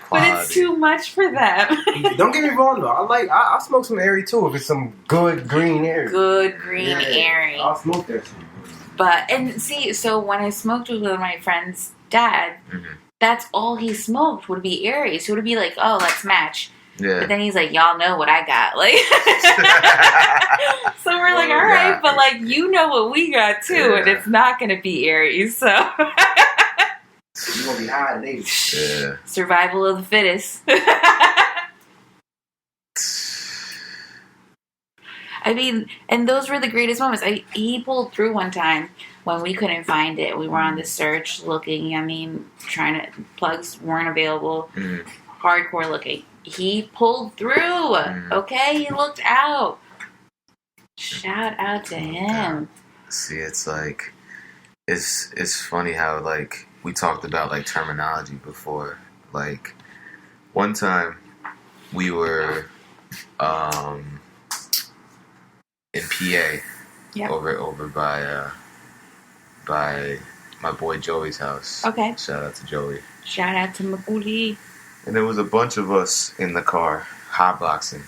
[SPEAKER 3] But it's too much for them.
[SPEAKER 5] Don't get me wrong, though. I smoke some Airy, too, if it's some good green Airy.
[SPEAKER 3] Good green Airy.
[SPEAKER 5] I'll smoke that shit.
[SPEAKER 3] But, and see, so when I smoked with my friend's dad, that's all he smoked would be Airy. So it would be like, oh, let's match. Yeah. But then he's like, y'all know what I got. Like, so we're like, all right, but, like, you know what we got, too, and it's not going to be Aries, so.
[SPEAKER 5] You're going to be high today.
[SPEAKER 3] Yeah. Survival of the fittest. I mean, and those were the greatest moments. He pulled through one time when we couldn't find it. We were on the search looking, I mean, plugs weren't available, hardcore looking. He pulled through, okay? He looked out. Shout out to him.
[SPEAKER 4] See, it's like, it's funny how, like, we talked about, like, terminology before. Like, one time we were in PA over by my boy Joey's house. Okay. Shout out to Joey.
[SPEAKER 3] Shout out to Makuli.
[SPEAKER 4] And there was a bunch of us in the car, hotboxing.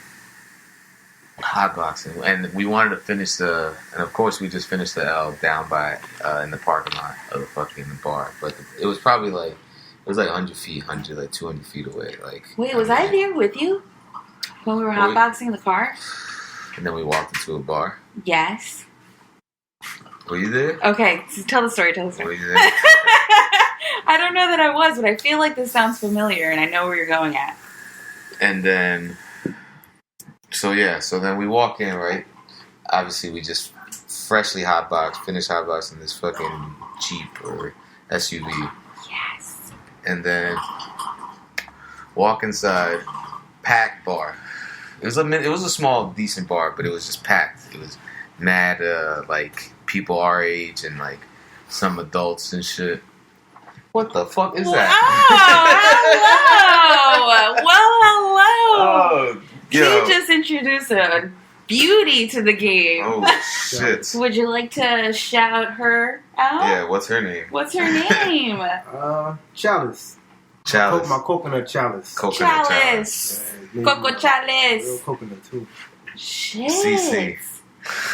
[SPEAKER 4] And we wanted to finish and of course we just finished the L down by, in the parking lot of the fucking bar. But it was probably like, it was like 100 feet, 200 feet away. Like,
[SPEAKER 3] wait, was I there with you? When we were hotboxing the car?
[SPEAKER 4] And then we walked into a bar?
[SPEAKER 3] Yes.
[SPEAKER 4] Were you there?
[SPEAKER 3] Okay, tell the story. Were you there? I don't know that I was, but I feel like this sounds familiar, and I know where you're going at.
[SPEAKER 4] And then, so then we walk in, right? Obviously, we just freshly finished hotboxing this fucking Jeep or SUV.
[SPEAKER 3] Yes.
[SPEAKER 4] And then walk inside, packed bar. It was a small, decent bar, but it was just packed. It was mad, like, people our age and, like, some adults and shit. What the fuck is that?
[SPEAKER 3] Oh, hello. Well, hello.
[SPEAKER 4] Oh,
[SPEAKER 3] you just introduced a beauty to the game.
[SPEAKER 4] Oh, shit.
[SPEAKER 3] Would you like to shout her out?
[SPEAKER 4] Yeah, what's her name?
[SPEAKER 5] Chalice. My coconut chalice.
[SPEAKER 3] Chalice. Coco Chalice.
[SPEAKER 5] Real coconut, too.
[SPEAKER 3] Shit.
[SPEAKER 4] CC.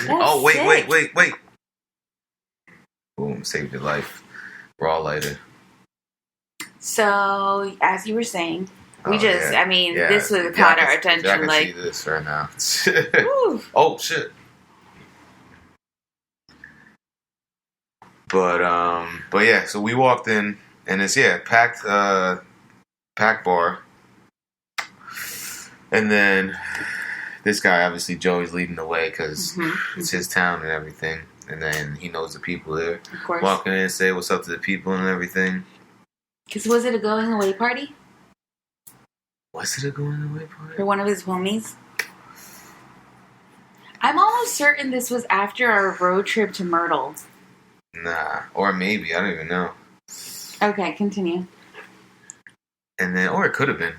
[SPEAKER 4] Oh, wait. Boom, saved your life. Raw lighter.
[SPEAKER 3] So, as you were saying, this would have caught our attention.
[SPEAKER 4] I can see this right now. Oh, shit. But yeah, so we walked in, and it's, packed bar. And then this guy, obviously, Joey's leading the way because it's his town and everything. And then he knows the people there.
[SPEAKER 3] Of course.
[SPEAKER 4] Walking in and say what's up to the people and everything.
[SPEAKER 3] Because was it a going away party?
[SPEAKER 4] Was it a going away party?
[SPEAKER 3] For one of his homies? I'm almost certain this was after our road trip to Myrtle.
[SPEAKER 4] Nah. Or maybe. I don't even know.
[SPEAKER 3] Okay, continue.
[SPEAKER 4] And then, or it could have been.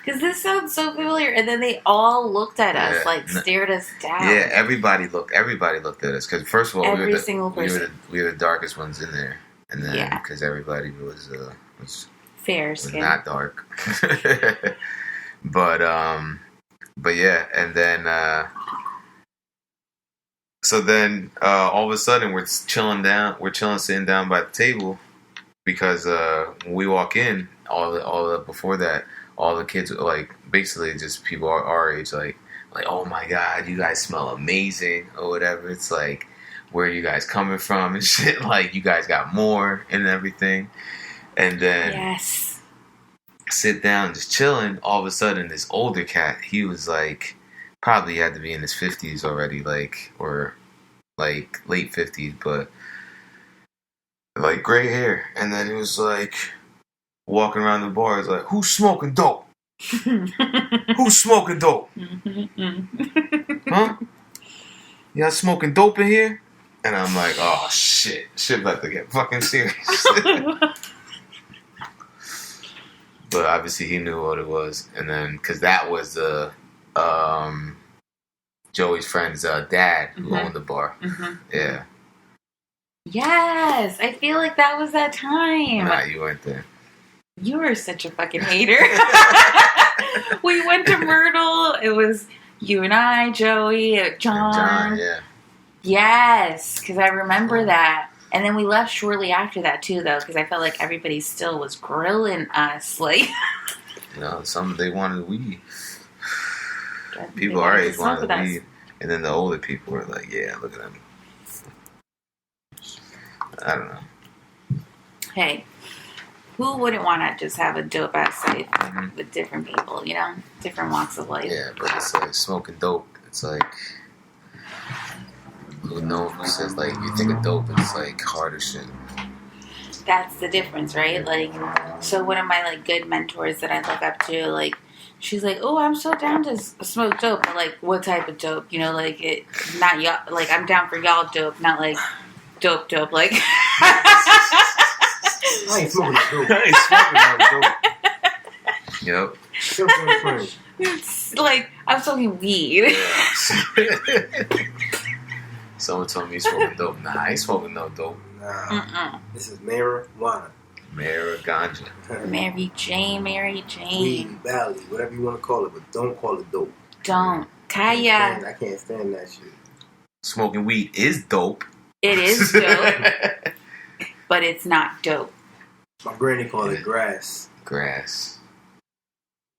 [SPEAKER 3] Because this sounds so familiar. And then they all looked at us, stared us down.
[SPEAKER 4] Yeah, everybody looked at us. Because first of all,
[SPEAKER 3] every single person.
[SPEAKER 4] We were the darkest ones in there. And then, because everybody was
[SPEAKER 3] fair skin.
[SPEAKER 4] Not dark. But yeah, and then, so then, all of a sudden, we're sitting down by the table, because, when we walk in, before that, all the kids, like, basically just people our age, like, oh my God, you guys smell amazing, or whatever. It's like, where are you guys coming from and shit? Like, you guys got more and everything. And then sit down, just chilling. All of a sudden, this older cat, he was like, probably had to be in his 50s already, like, or like late 50s, but like gray hair. And then he was like, walking around the bar, he's like, who's smoking dope? Who's smoking dope? Huh? You guys smoking dope in here? And I'm like, oh shit. Shit about to get fucking serious. But obviously he knew what it was. And then, because that was the Joey's friend's dad who owned the bar. Yeah.
[SPEAKER 3] Yes, I feel like that was that time.
[SPEAKER 4] Nah, you weren't there.
[SPEAKER 3] You were such a fucking hater. We went to Myrtle. It was you and I, Joey, John.
[SPEAKER 4] John, yeah.
[SPEAKER 3] Yes, because I remember that. And then we left shortly after that, too, though, because I felt like everybody still was grilling us. Like,
[SPEAKER 4] you know, they wanted weed. People our age wanted weed. And then the older people were like, yeah, look at them. I don't know.
[SPEAKER 3] Hey, who wouldn't want to just have a dope-ass life with different people, you know? Different walks of life.
[SPEAKER 4] Yeah, but it's like smoking dope. It's like, who says, like, you think of dope, it's like harder shit.
[SPEAKER 3] That's the difference, right? Like, so one of my, like, good mentors that I look up to, like, she's like, oh, I'm so down to smoke dope. But, like, what type of dope? You know, like, not y'all, like, I'm down for y'all dope, not, like, dope, like.
[SPEAKER 5] I ain't smoking no dope.
[SPEAKER 4] Yep.
[SPEAKER 3] It's like, I'm smoking weed.
[SPEAKER 4] Someone told me he's smoking dope. Nah, I ain't smoking no dope.
[SPEAKER 5] Nah. This is marijuana.
[SPEAKER 4] Ganja.
[SPEAKER 3] Mary Jane.
[SPEAKER 5] Weed, Valley, whatever you want to call it, but don't call it dope.
[SPEAKER 3] Don't. Kaya.
[SPEAKER 5] I can't stand that shit.
[SPEAKER 4] Smoking weed is dope.
[SPEAKER 3] It is dope. But it's not dope.
[SPEAKER 5] My granny called it grass.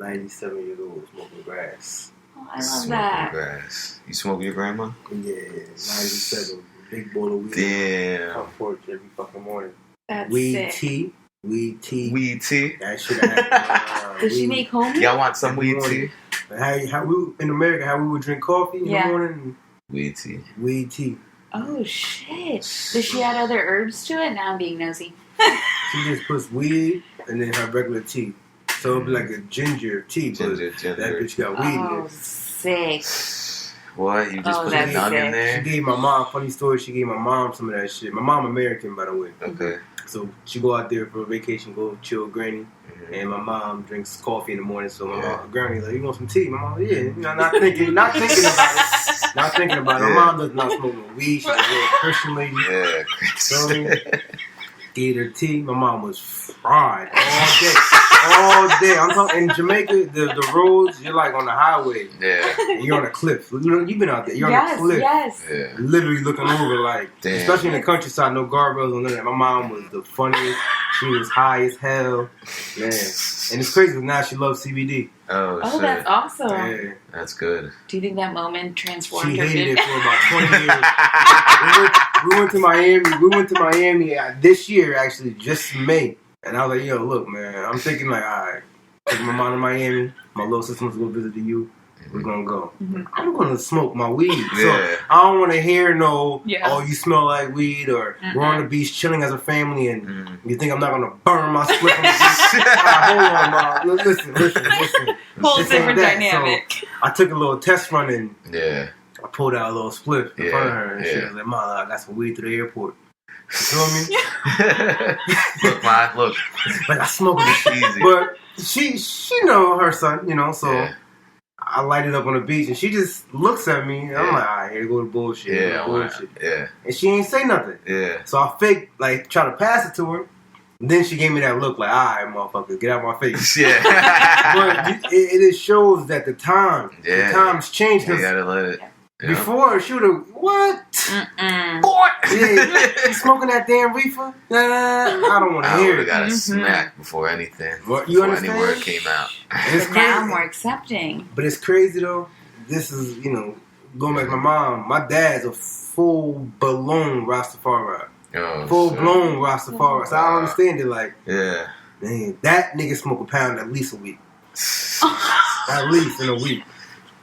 [SPEAKER 5] 97 years old, smoking grass.
[SPEAKER 3] Oh, I love that.
[SPEAKER 4] Grass. You smoke with your grandma?
[SPEAKER 5] Yeah, 97. Big bowl of weed.
[SPEAKER 4] Damn.
[SPEAKER 5] Front porch every fucking morning.
[SPEAKER 3] That's
[SPEAKER 5] Weed
[SPEAKER 3] sick.
[SPEAKER 5] tea.
[SPEAKER 4] Weed tea?
[SPEAKER 5] That shit happened.
[SPEAKER 3] Does she make homemade?
[SPEAKER 4] Y'all want some weed tea?
[SPEAKER 5] How we in America, how we would drink coffee in the morning?
[SPEAKER 4] Weed tea.
[SPEAKER 5] Weed tea.
[SPEAKER 3] Oh, shit. Does she add other herbs to it? Now I'm being nosy.
[SPEAKER 5] She just puts weed and then her regular tea. So it'd be like a ginger tea, but that bitch got weed in it.
[SPEAKER 3] Sick.
[SPEAKER 4] What? You just put a nug in there?
[SPEAKER 5] She gave my mom, funny story, she gave my mom some of that shit. My mom American, by the way.
[SPEAKER 4] Okay.
[SPEAKER 5] So she go out there for a vacation, go chill with granny. And my mom drinks coffee in the morning. So my mom, granny like, you want some tea? My mom, yeah. You know, not thinking about it. My mom does not smoke no weed. She's a real Christian lady.
[SPEAKER 4] Yeah.
[SPEAKER 5] So gave her tea. My mom was fried all day. I'm talking in Jamaica, the roads, you're like on the highway.
[SPEAKER 4] Yeah.
[SPEAKER 5] You're on a cliff. You know, you've been out there. You're on a cliff.
[SPEAKER 3] Yes.
[SPEAKER 4] Yeah.
[SPEAKER 5] Literally looking over like,
[SPEAKER 4] damn.
[SPEAKER 5] Especially in the countryside, no guardrails or none of that. My mom was the funniest. She was high as hell. Man. And it's crazy, now she loves CBD.
[SPEAKER 4] Oh, shit.
[SPEAKER 3] That's awesome.
[SPEAKER 5] Yeah.
[SPEAKER 4] That's good.
[SPEAKER 3] Do you think that moment transformed
[SPEAKER 5] She
[SPEAKER 3] her?
[SPEAKER 5] hated it for about 20 years. we went to Miami this year, actually, just May. And I was like, yo, look, man, I'm thinking like, all right, take my mom to Miami. My little sister wants to go visit the U. we're gonna go. I'm gonna smoke my weed.
[SPEAKER 4] Yeah.
[SPEAKER 5] So I don't want to hear oh, you smell like weed, or we're on the beach chilling as a family, and you think I'm not gonna burn my split on the beach. Hold on, Mom. Listen.
[SPEAKER 3] Whole different dynamic.
[SPEAKER 5] So I took a little test run, and I pulled out a little split in front of her, and she was like, Mom, I got some weed to the airport. You feel me?
[SPEAKER 4] Look, Ma, look.
[SPEAKER 5] Like, I smoke it easy. But she know her son, so I light it up on the beach, and she just looks at me, and I'm like, all right, here go the bullshit.
[SPEAKER 4] Yeah.
[SPEAKER 5] And she ain't say nothing.
[SPEAKER 4] Yeah.
[SPEAKER 5] So I fake, try to pass it to her. And then she gave me that look like, all right, motherfucker, get out my face.
[SPEAKER 4] Yeah.
[SPEAKER 5] But it shows that the times changed.
[SPEAKER 4] You gotta let it.
[SPEAKER 5] Before, she would have, what?
[SPEAKER 4] What?
[SPEAKER 5] Yeah, you smoking that damn reefer? I don't want to hear it.
[SPEAKER 4] I got a smack before anything.
[SPEAKER 5] What, you
[SPEAKER 4] before
[SPEAKER 5] understand?
[SPEAKER 4] any word came out.
[SPEAKER 5] It's crazy.
[SPEAKER 3] Now more accepting.
[SPEAKER 5] But it's crazy, though. This is, going back to my mom. My dad's a full-blown Rastafari.
[SPEAKER 4] Oh,
[SPEAKER 5] Full-blown Rastafari. So I understand it, man, that nigga smoke a pound at least a week. At least in a week.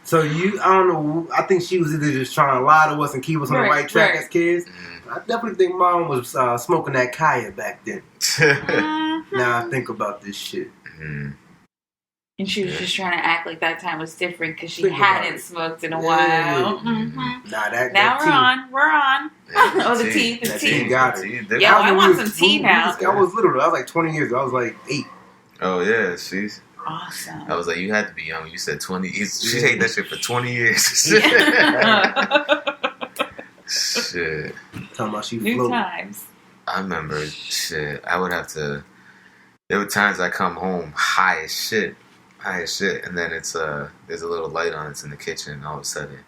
[SPEAKER 5] So I don't know, I think she was either just trying to lie to us and keep us on the right track as kids. I definitely think Mom was smoking that Kaya back then. Now I think about this shit.
[SPEAKER 3] And she was just trying to act like that time was different because she hadn't smoked in a while. Now we're on. The tea. The tea.
[SPEAKER 5] Got it.
[SPEAKER 3] Yo, I want some tea now.
[SPEAKER 5] I was little. I was like 20 years old. I was like 8.
[SPEAKER 4] Oh, yeah. She's
[SPEAKER 3] awesome.
[SPEAKER 4] I was like, you had to be young. You said 20. She ate that shit for 20 years. Shit.
[SPEAKER 5] Talking about she
[SPEAKER 3] New
[SPEAKER 5] floated.
[SPEAKER 3] times.
[SPEAKER 4] I remember, shit. I would have to. There were times I come home high as shit, and then it's there's a little light on. It's in the kitchen, and all of a sudden,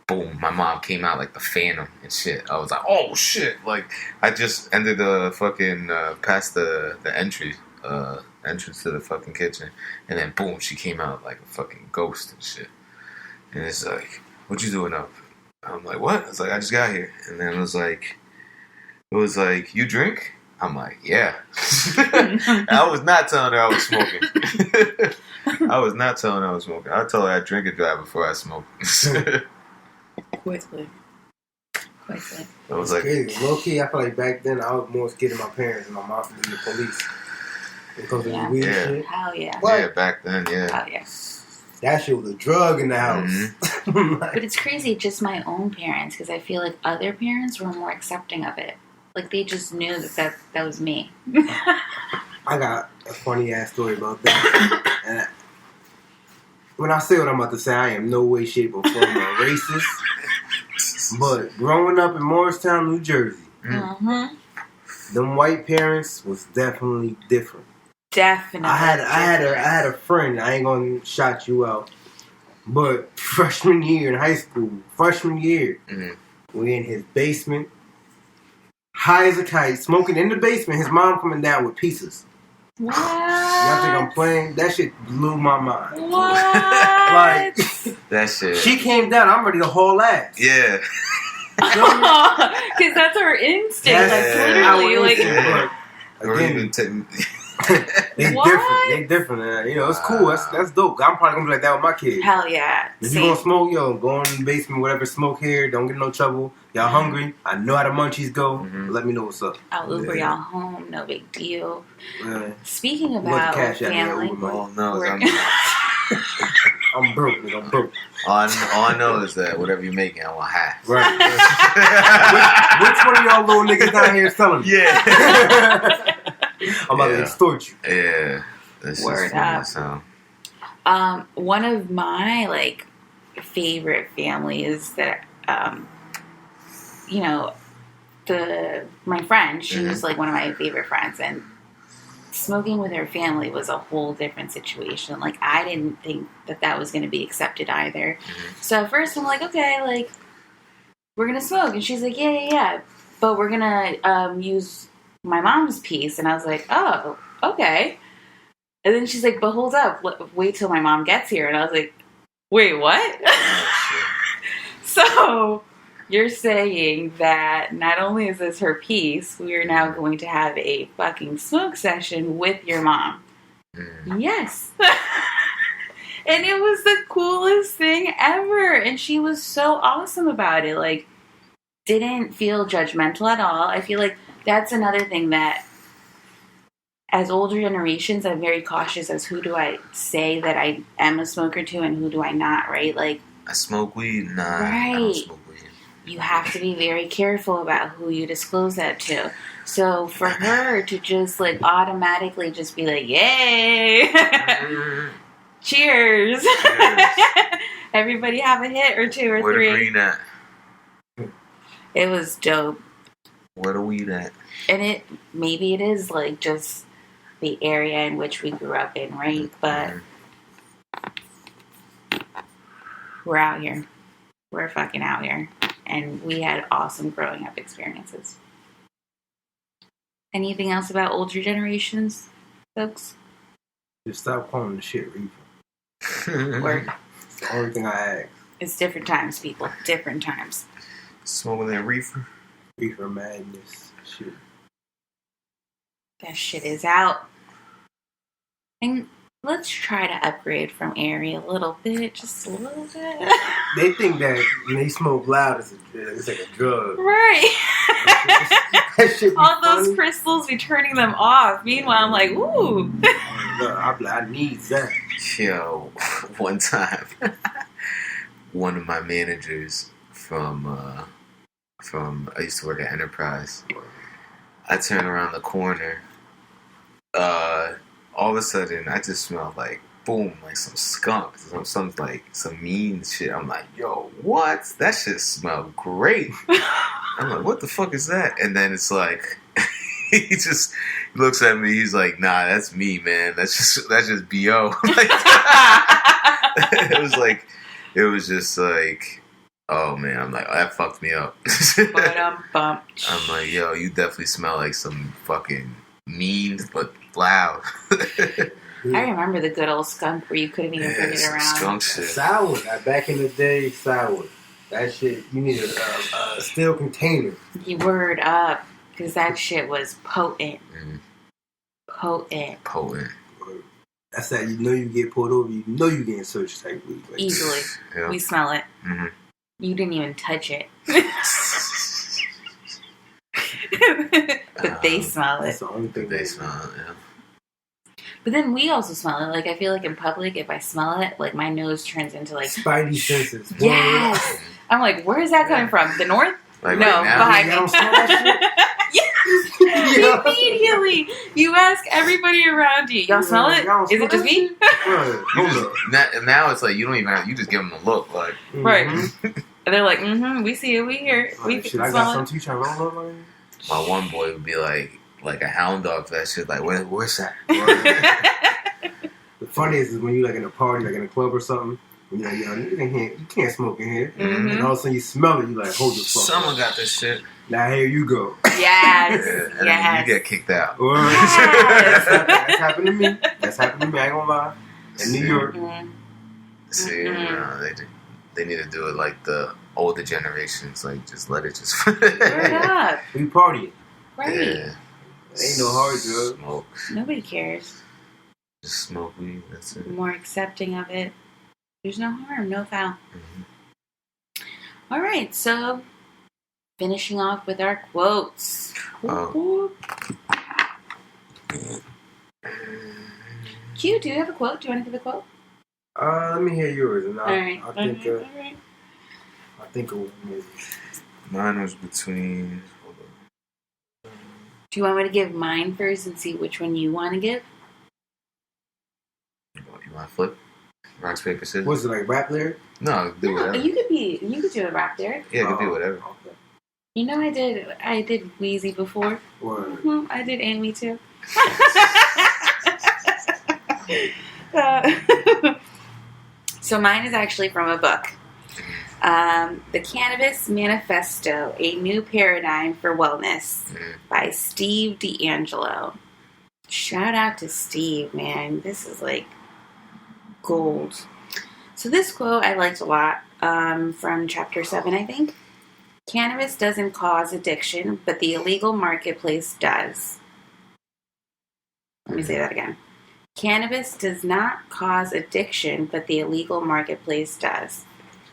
[SPEAKER 4] boom! My mom came out like the Phantom and shit. I was like, oh shit! Like I just ended the fucking past the entrance to the fucking kitchen, and then boom, she came out like a fucking ghost and shit. And it's like, what you doing up? I'm like, what? It's like, I just got here. And then it was like, you drink? I'm like, yeah. I was not telling her I was smoking. I was not telling her I was smoking. I told her I drink and drive before I smoke.
[SPEAKER 3] Quickly.
[SPEAKER 4] I was like,
[SPEAKER 5] crazy. Low key, I feel like back then I was more scared of my parents and my mom from the police. Because of the weird shit.
[SPEAKER 3] Hell yeah.
[SPEAKER 5] What?
[SPEAKER 4] Yeah, back then, yeah.
[SPEAKER 3] Hell yeah.
[SPEAKER 5] That shit was a drug in the house.
[SPEAKER 4] Mm-hmm.
[SPEAKER 3] But it's crazy, just my own parents, because I feel like other parents were more accepting of it. Like, they just knew that was me.
[SPEAKER 5] I got a funny ass story about that. And when I say what I'm about to say, I am no way, shape, or form a racist. But growing up in Morristown, New Jersey, them white parents was definitely different.
[SPEAKER 3] Definitely.
[SPEAKER 5] I had a friend. I ain't gonna shout you out, but freshman year in high school, we in his basement, high as a kite, smoking in the basement. His mom coming down with pieces.
[SPEAKER 3] What?
[SPEAKER 5] Y'all think I'm playing? That shit blew my mind.
[SPEAKER 3] What?
[SPEAKER 5] Like
[SPEAKER 4] that shit.
[SPEAKER 5] She came down. I'm ready to haul ass.
[SPEAKER 4] Yeah.
[SPEAKER 3] Because that's our instinct. That's literally like.
[SPEAKER 4] Or even
[SPEAKER 5] They different. It's cool. That's dope. I'm probably gonna be like that with my kids.
[SPEAKER 3] Hell yeah.
[SPEAKER 5] If you gonna smoke, go in the basement, whatever, smoke here. Don't get in no trouble. Y'all hungry? I know how the munchies go. Let me know what's up.
[SPEAKER 3] I'll Uber y'all home. No big deal.
[SPEAKER 5] Yeah.
[SPEAKER 3] Speaking about family.
[SPEAKER 4] Oh no,
[SPEAKER 5] I'm broke. I'm broke.
[SPEAKER 4] All I know is that whatever you're making, I want half.
[SPEAKER 5] Right. which one of y'all little niggas down here selling?
[SPEAKER 4] Yeah.
[SPEAKER 5] I'm about to extort you.
[SPEAKER 4] Yeah.
[SPEAKER 3] Word up. So. One of my favorite families that my friend, she was one of my favorite friends, and smoking with her family was a whole different situation. I didn't think that was going to be accepted either. So at first I'm like, okay, we're going to smoke. And she's like, yeah. But we're going to use my mom's piece. And I was like, oh, okay. And then she's like, but hold up, wait till my mom gets here. And I was like, wait, what? So you're saying that not only is this her piece, we are now going to have a fucking smoke session with your mom. Yes. And it was the coolest thing ever. And she was so awesome about it. Like, didn't feel judgmental at all. I feel like that's another thing that, as older generations, I'm very cautious as who do I say that I am a smoker to and who do I not, right? Like,
[SPEAKER 4] I smoke weed? Nah,
[SPEAKER 3] right.
[SPEAKER 4] I don't smoke weed.
[SPEAKER 3] You have to be very careful about who you disclose that to. So for her to just like automatically just be like, yay, cheers. Everybody have a hit or two or
[SPEAKER 4] Where
[SPEAKER 3] three.
[SPEAKER 4] the green at?
[SPEAKER 3] It was dope.
[SPEAKER 4] Where the weed at?
[SPEAKER 3] And maybe it is like just the area in which we grew up in, right? But we're out here. We're fucking out here. And we had awesome growing up experiences. Anything else about older generations, folks?
[SPEAKER 5] Just stop calling the shit reefer.
[SPEAKER 3] Word.
[SPEAKER 5] It's the only thing I ask.
[SPEAKER 3] It's different times, people. Different times.
[SPEAKER 4] Smoking that reefer?
[SPEAKER 5] Reefer madness. Shit.
[SPEAKER 3] That shit is out. And let's try to upgrade from Airy a little bit. Just a little bit.
[SPEAKER 5] They think that when they smoke loud, it's like a drug.
[SPEAKER 3] Right.
[SPEAKER 5] That shit be
[SPEAKER 3] All those
[SPEAKER 5] funny.
[SPEAKER 3] crystals be turning them off. Meanwhile, I'm like, ooh.
[SPEAKER 5] No, I need that.
[SPEAKER 4] Yo, one time, one of my managers from I used to work at Enterprise. I turn around the corner. All of a sudden, I just smelled like boom, like some skunk, some mean shit. I'm like, yo, what? That shit smelled great. I'm like, what the fuck is that? And then it's like, he just looks at me. He's like, nah, that's me, man. That's just BO. It was just like, oh man. I'm like, oh, that fucked me up.
[SPEAKER 3] But
[SPEAKER 4] I'm like, yo, you definitely smell like some fucking mean but loud.
[SPEAKER 3] I remember the good old skunk where you couldn't even bring it around.
[SPEAKER 4] Skunk shit.
[SPEAKER 5] Sour. Back in the day, sour. That shit, you need a steel container.
[SPEAKER 3] You word up. Because that shit was potent.
[SPEAKER 4] Potent.
[SPEAKER 5] That's that you know you get pulled over, you know you getting searched type weed. Like,
[SPEAKER 3] easily.
[SPEAKER 4] Yeah.
[SPEAKER 3] We smell it.
[SPEAKER 4] Mm-hmm.
[SPEAKER 3] You didn't even touch it. But they smell it.
[SPEAKER 5] That's the only thing
[SPEAKER 4] They smell it, yeah.
[SPEAKER 3] But then we also smell it. Like, I feel like in public, if I smell it, like, my nose turns into, like...
[SPEAKER 5] Spidey senses.
[SPEAKER 3] Yes! I'm like, where is that coming from? The north?
[SPEAKER 4] Like
[SPEAKER 3] No,
[SPEAKER 4] right now?
[SPEAKER 3] behind
[SPEAKER 5] Y'all
[SPEAKER 3] me.
[SPEAKER 5] smell that
[SPEAKER 3] Yes!
[SPEAKER 5] Yeah.
[SPEAKER 3] Immediately! You ask everybody around you, y'all smell it?
[SPEAKER 5] Y'all
[SPEAKER 3] Is it
[SPEAKER 5] smell
[SPEAKER 3] just me?
[SPEAKER 5] Right,
[SPEAKER 4] You
[SPEAKER 5] hold up.
[SPEAKER 4] just, now it's like you don't even have, you just give them a look like
[SPEAKER 3] Right.
[SPEAKER 5] Mhm.
[SPEAKER 3] And they're like, we see it, we hear it, we
[SPEAKER 5] Like,
[SPEAKER 3] can
[SPEAKER 5] shit, I got
[SPEAKER 3] smell
[SPEAKER 5] some
[SPEAKER 3] it.
[SPEAKER 5] too trying to roll up on you.
[SPEAKER 4] my one boy would be like a hound dog for that shit. Like where's that?
[SPEAKER 5] The funniest is when you like in a party, like in a club or something, and you're like, yo, you can't smoke in here.
[SPEAKER 3] Mhm.
[SPEAKER 5] And all of a sudden you smell it, you like, hold the fuck
[SPEAKER 4] Someone
[SPEAKER 5] up.
[SPEAKER 4] got this shit.
[SPEAKER 5] Now here you go.
[SPEAKER 3] Yes.
[SPEAKER 4] And then you get kicked out.
[SPEAKER 3] Yes.
[SPEAKER 5] That's happened to me. That's happened to me. I ain't gonna lie. In New York.
[SPEAKER 3] Mhm.
[SPEAKER 4] See, they need to do it like the older generations. Like just let it just.
[SPEAKER 3] Word up.
[SPEAKER 5] We partying.
[SPEAKER 3] Right.
[SPEAKER 4] Yeah.
[SPEAKER 5] Ain't no hard drug.
[SPEAKER 4] Smoke.
[SPEAKER 3] Nobody cares.
[SPEAKER 4] Just smoke weed. That's it.
[SPEAKER 3] More accepting of it. There's no harm, no foul.
[SPEAKER 4] Mm-hmm.
[SPEAKER 3] All right, so finishing off with our quotes.
[SPEAKER 4] Oh.
[SPEAKER 3] Q, do you have a quote? Do you want to give a quote?
[SPEAKER 5] Let me hear yours, and
[SPEAKER 3] All right.
[SPEAKER 5] I think
[SPEAKER 3] all right.
[SPEAKER 5] I think of one maybe.
[SPEAKER 4] Mine was between. Hold on.
[SPEAKER 3] Do you want me to give mine first and see which one you want to give?
[SPEAKER 4] You want to flip? Rocks, paper, scissors?
[SPEAKER 5] Was it like rap lyric?
[SPEAKER 4] No, do whatever.
[SPEAKER 3] You could do a rap there.
[SPEAKER 4] Yeah, you can do whatever.
[SPEAKER 5] Okay.
[SPEAKER 3] You know, I did Wheezy before.
[SPEAKER 5] Word.
[SPEAKER 3] I did Amy too. So mine is actually from a book. The Cannabis Manifesto, A New Paradigm for Wellness by Steve D'Angelo. Shout out to Steve, man. This is like gold. So this quote I liked a lot from chapter 7, I think. Cannabis doesn't cause addiction, but the illegal marketplace does. Let me say that again. Cannabis does not cause addiction, but the illegal marketplace does.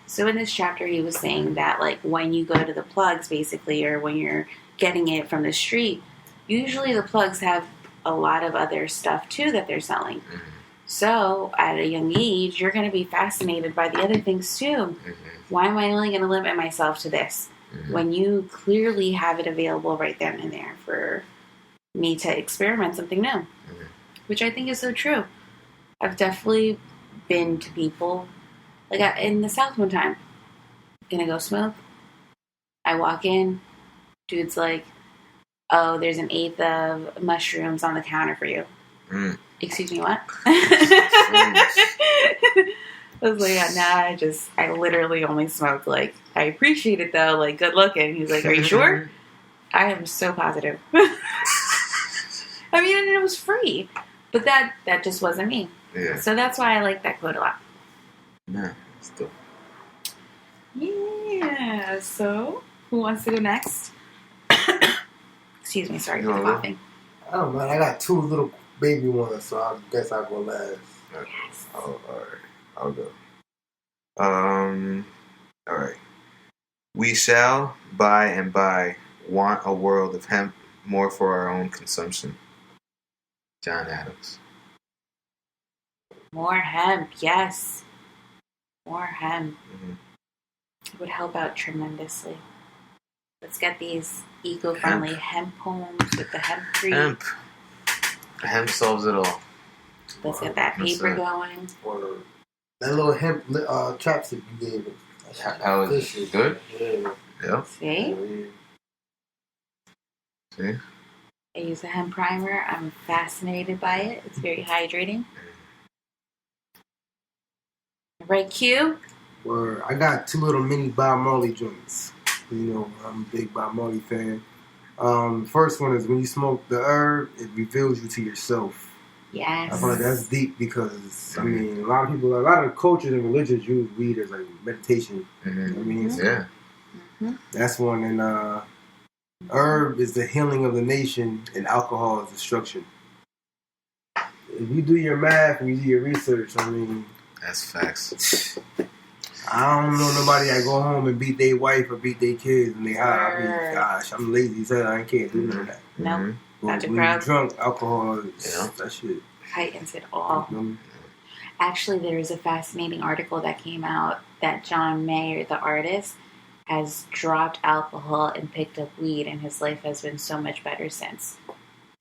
[SPEAKER 3] So in this chapter, he was saying that, like, when you go to the plugs, basically, or when you're getting it from the street, usually the plugs have a lot of other stuff, too, that they're selling. Mm-hmm. So at a young age, you're going to be fascinated by the other things, too. Mm-hmm. Why am I only going to limit myself to this? Mm-hmm. When you clearly have it available right then and there for me to experiment something new. Mm-hmm. Which I think is so true. I've definitely been to people, like in the South one time, gonna go smoke. I walk in, dude's like, oh, there's an eighth of mushrooms on the counter for you. Mm. Excuse me, what? I was like, nah, I literally only smoke. Like, I appreciate it though, like, good looking. He's like, are you sure? I am so positive. I mean, and it was free. But that just wasn't me. Yeah. So that's why I like that quote a lot.
[SPEAKER 4] Yeah, it's dope.
[SPEAKER 3] Yeah, so who wants to go next? Excuse me, sorry for the coughing.
[SPEAKER 5] I don't know, I got two little baby ones, so I guess I'll go last.
[SPEAKER 3] Yes.
[SPEAKER 4] Oh, alright. I'll go. Alright. We shall, by and by, want a world of hemp more for our own consumption. John Adams.
[SPEAKER 3] More hemp, yes. More hemp. Mm-hmm. It would help out tremendously. Let's get these eco-friendly hemp homes with the hemp tree.
[SPEAKER 4] Hemp solves it all.
[SPEAKER 3] Let's get that paper going.
[SPEAKER 5] Or that little hemp chapstick you gave it.
[SPEAKER 4] How is it? Good? Yeah.
[SPEAKER 3] See?
[SPEAKER 4] See?
[SPEAKER 3] I use a hemp primer. I'm fascinated by it. It's very hydrating. Right, Q?
[SPEAKER 5] Where I got two little mini Bob Marley joints. You know, I'm a big Bob Marley fan. First one is when you smoke the herb, it reveals you to yourself.
[SPEAKER 3] Yes.
[SPEAKER 5] I feel like that's deep because, I mean, a lot of cultures and religions use weed as like meditation. Mm-hmm. You know what I mean? So
[SPEAKER 4] yeah.
[SPEAKER 5] Mm-hmm. That's one. And herb is the healing of the nation and alcohol is destruction. If you do your math and you do your research, I mean...
[SPEAKER 4] That's facts.
[SPEAKER 5] I don't know nobody that go home and beat their wife or beat their kids and they high. I mean, gosh, I'm lazy as hell. I can't do none of that.
[SPEAKER 3] No, nope. Not
[SPEAKER 5] when you're drunk, alcohol, that shit
[SPEAKER 3] heightens it all. Mm-hmm. Actually, there is a fascinating article that came out that John Mayer, the artist, has dropped alcohol and picked up weed, and his life has been so much better since.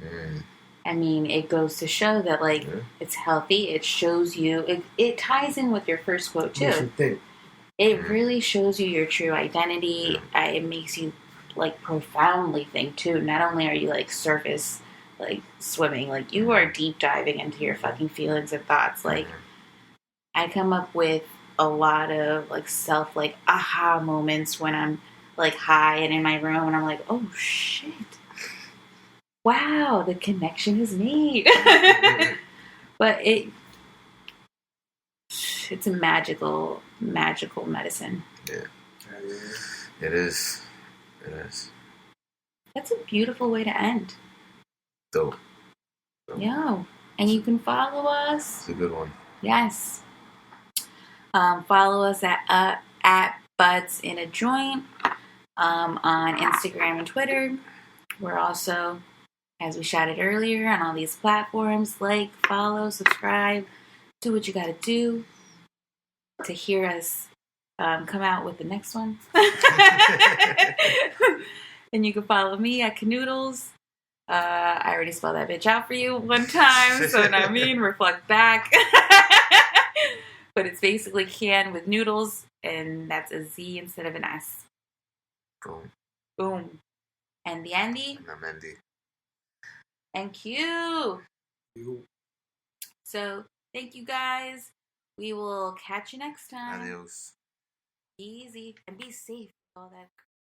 [SPEAKER 3] Mm. I mean, it goes to show that, like, it's healthy. It shows you... It ties in with your first quote, too.
[SPEAKER 5] What you think?
[SPEAKER 3] It really shows you your true identity. It makes you, like, profoundly think, too. Not only are you, like, surface, like, swimming. Like, you are deep diving into your fucking feelings and thoughts. Like, I come up with a lot of, like, self, like, aha moments when I'm, like, high and in my room. And I'm like, oh, shit. Wow, the connection is made. But it's a magical medicine.
[SPEAKER 4] Yeah. It is.
[SPEAKER 3] That's a beautiful way to end.
[SPEAKER 4] Dope.
[SPEAKER 3] Yeah. And you can follow us.
[SPEAKER 4] It's a good one.
[SPEAKER 3] Yes. Follow us at Buds in a Joint on Instagram and Twitter. We're also, as we shouted earlier, on all these platforms. Like, follow, subscribe, do what you gotta do to hear us come out with the next one. And you can follow me at Noodlez. I already spelled that bitch out for you one time, so I mean, reflect back. But it's basically can with noodles, and that's a Z instead of an S. Boom. And the Andy?
[SPEAKER 4] I'm Andy.
[SPEAKER 3] And Q. So, thank you guys. We will catch you next time.
[SPEAKER 4] Adios.
[SPEAKER 3] Easy. And be safe with all that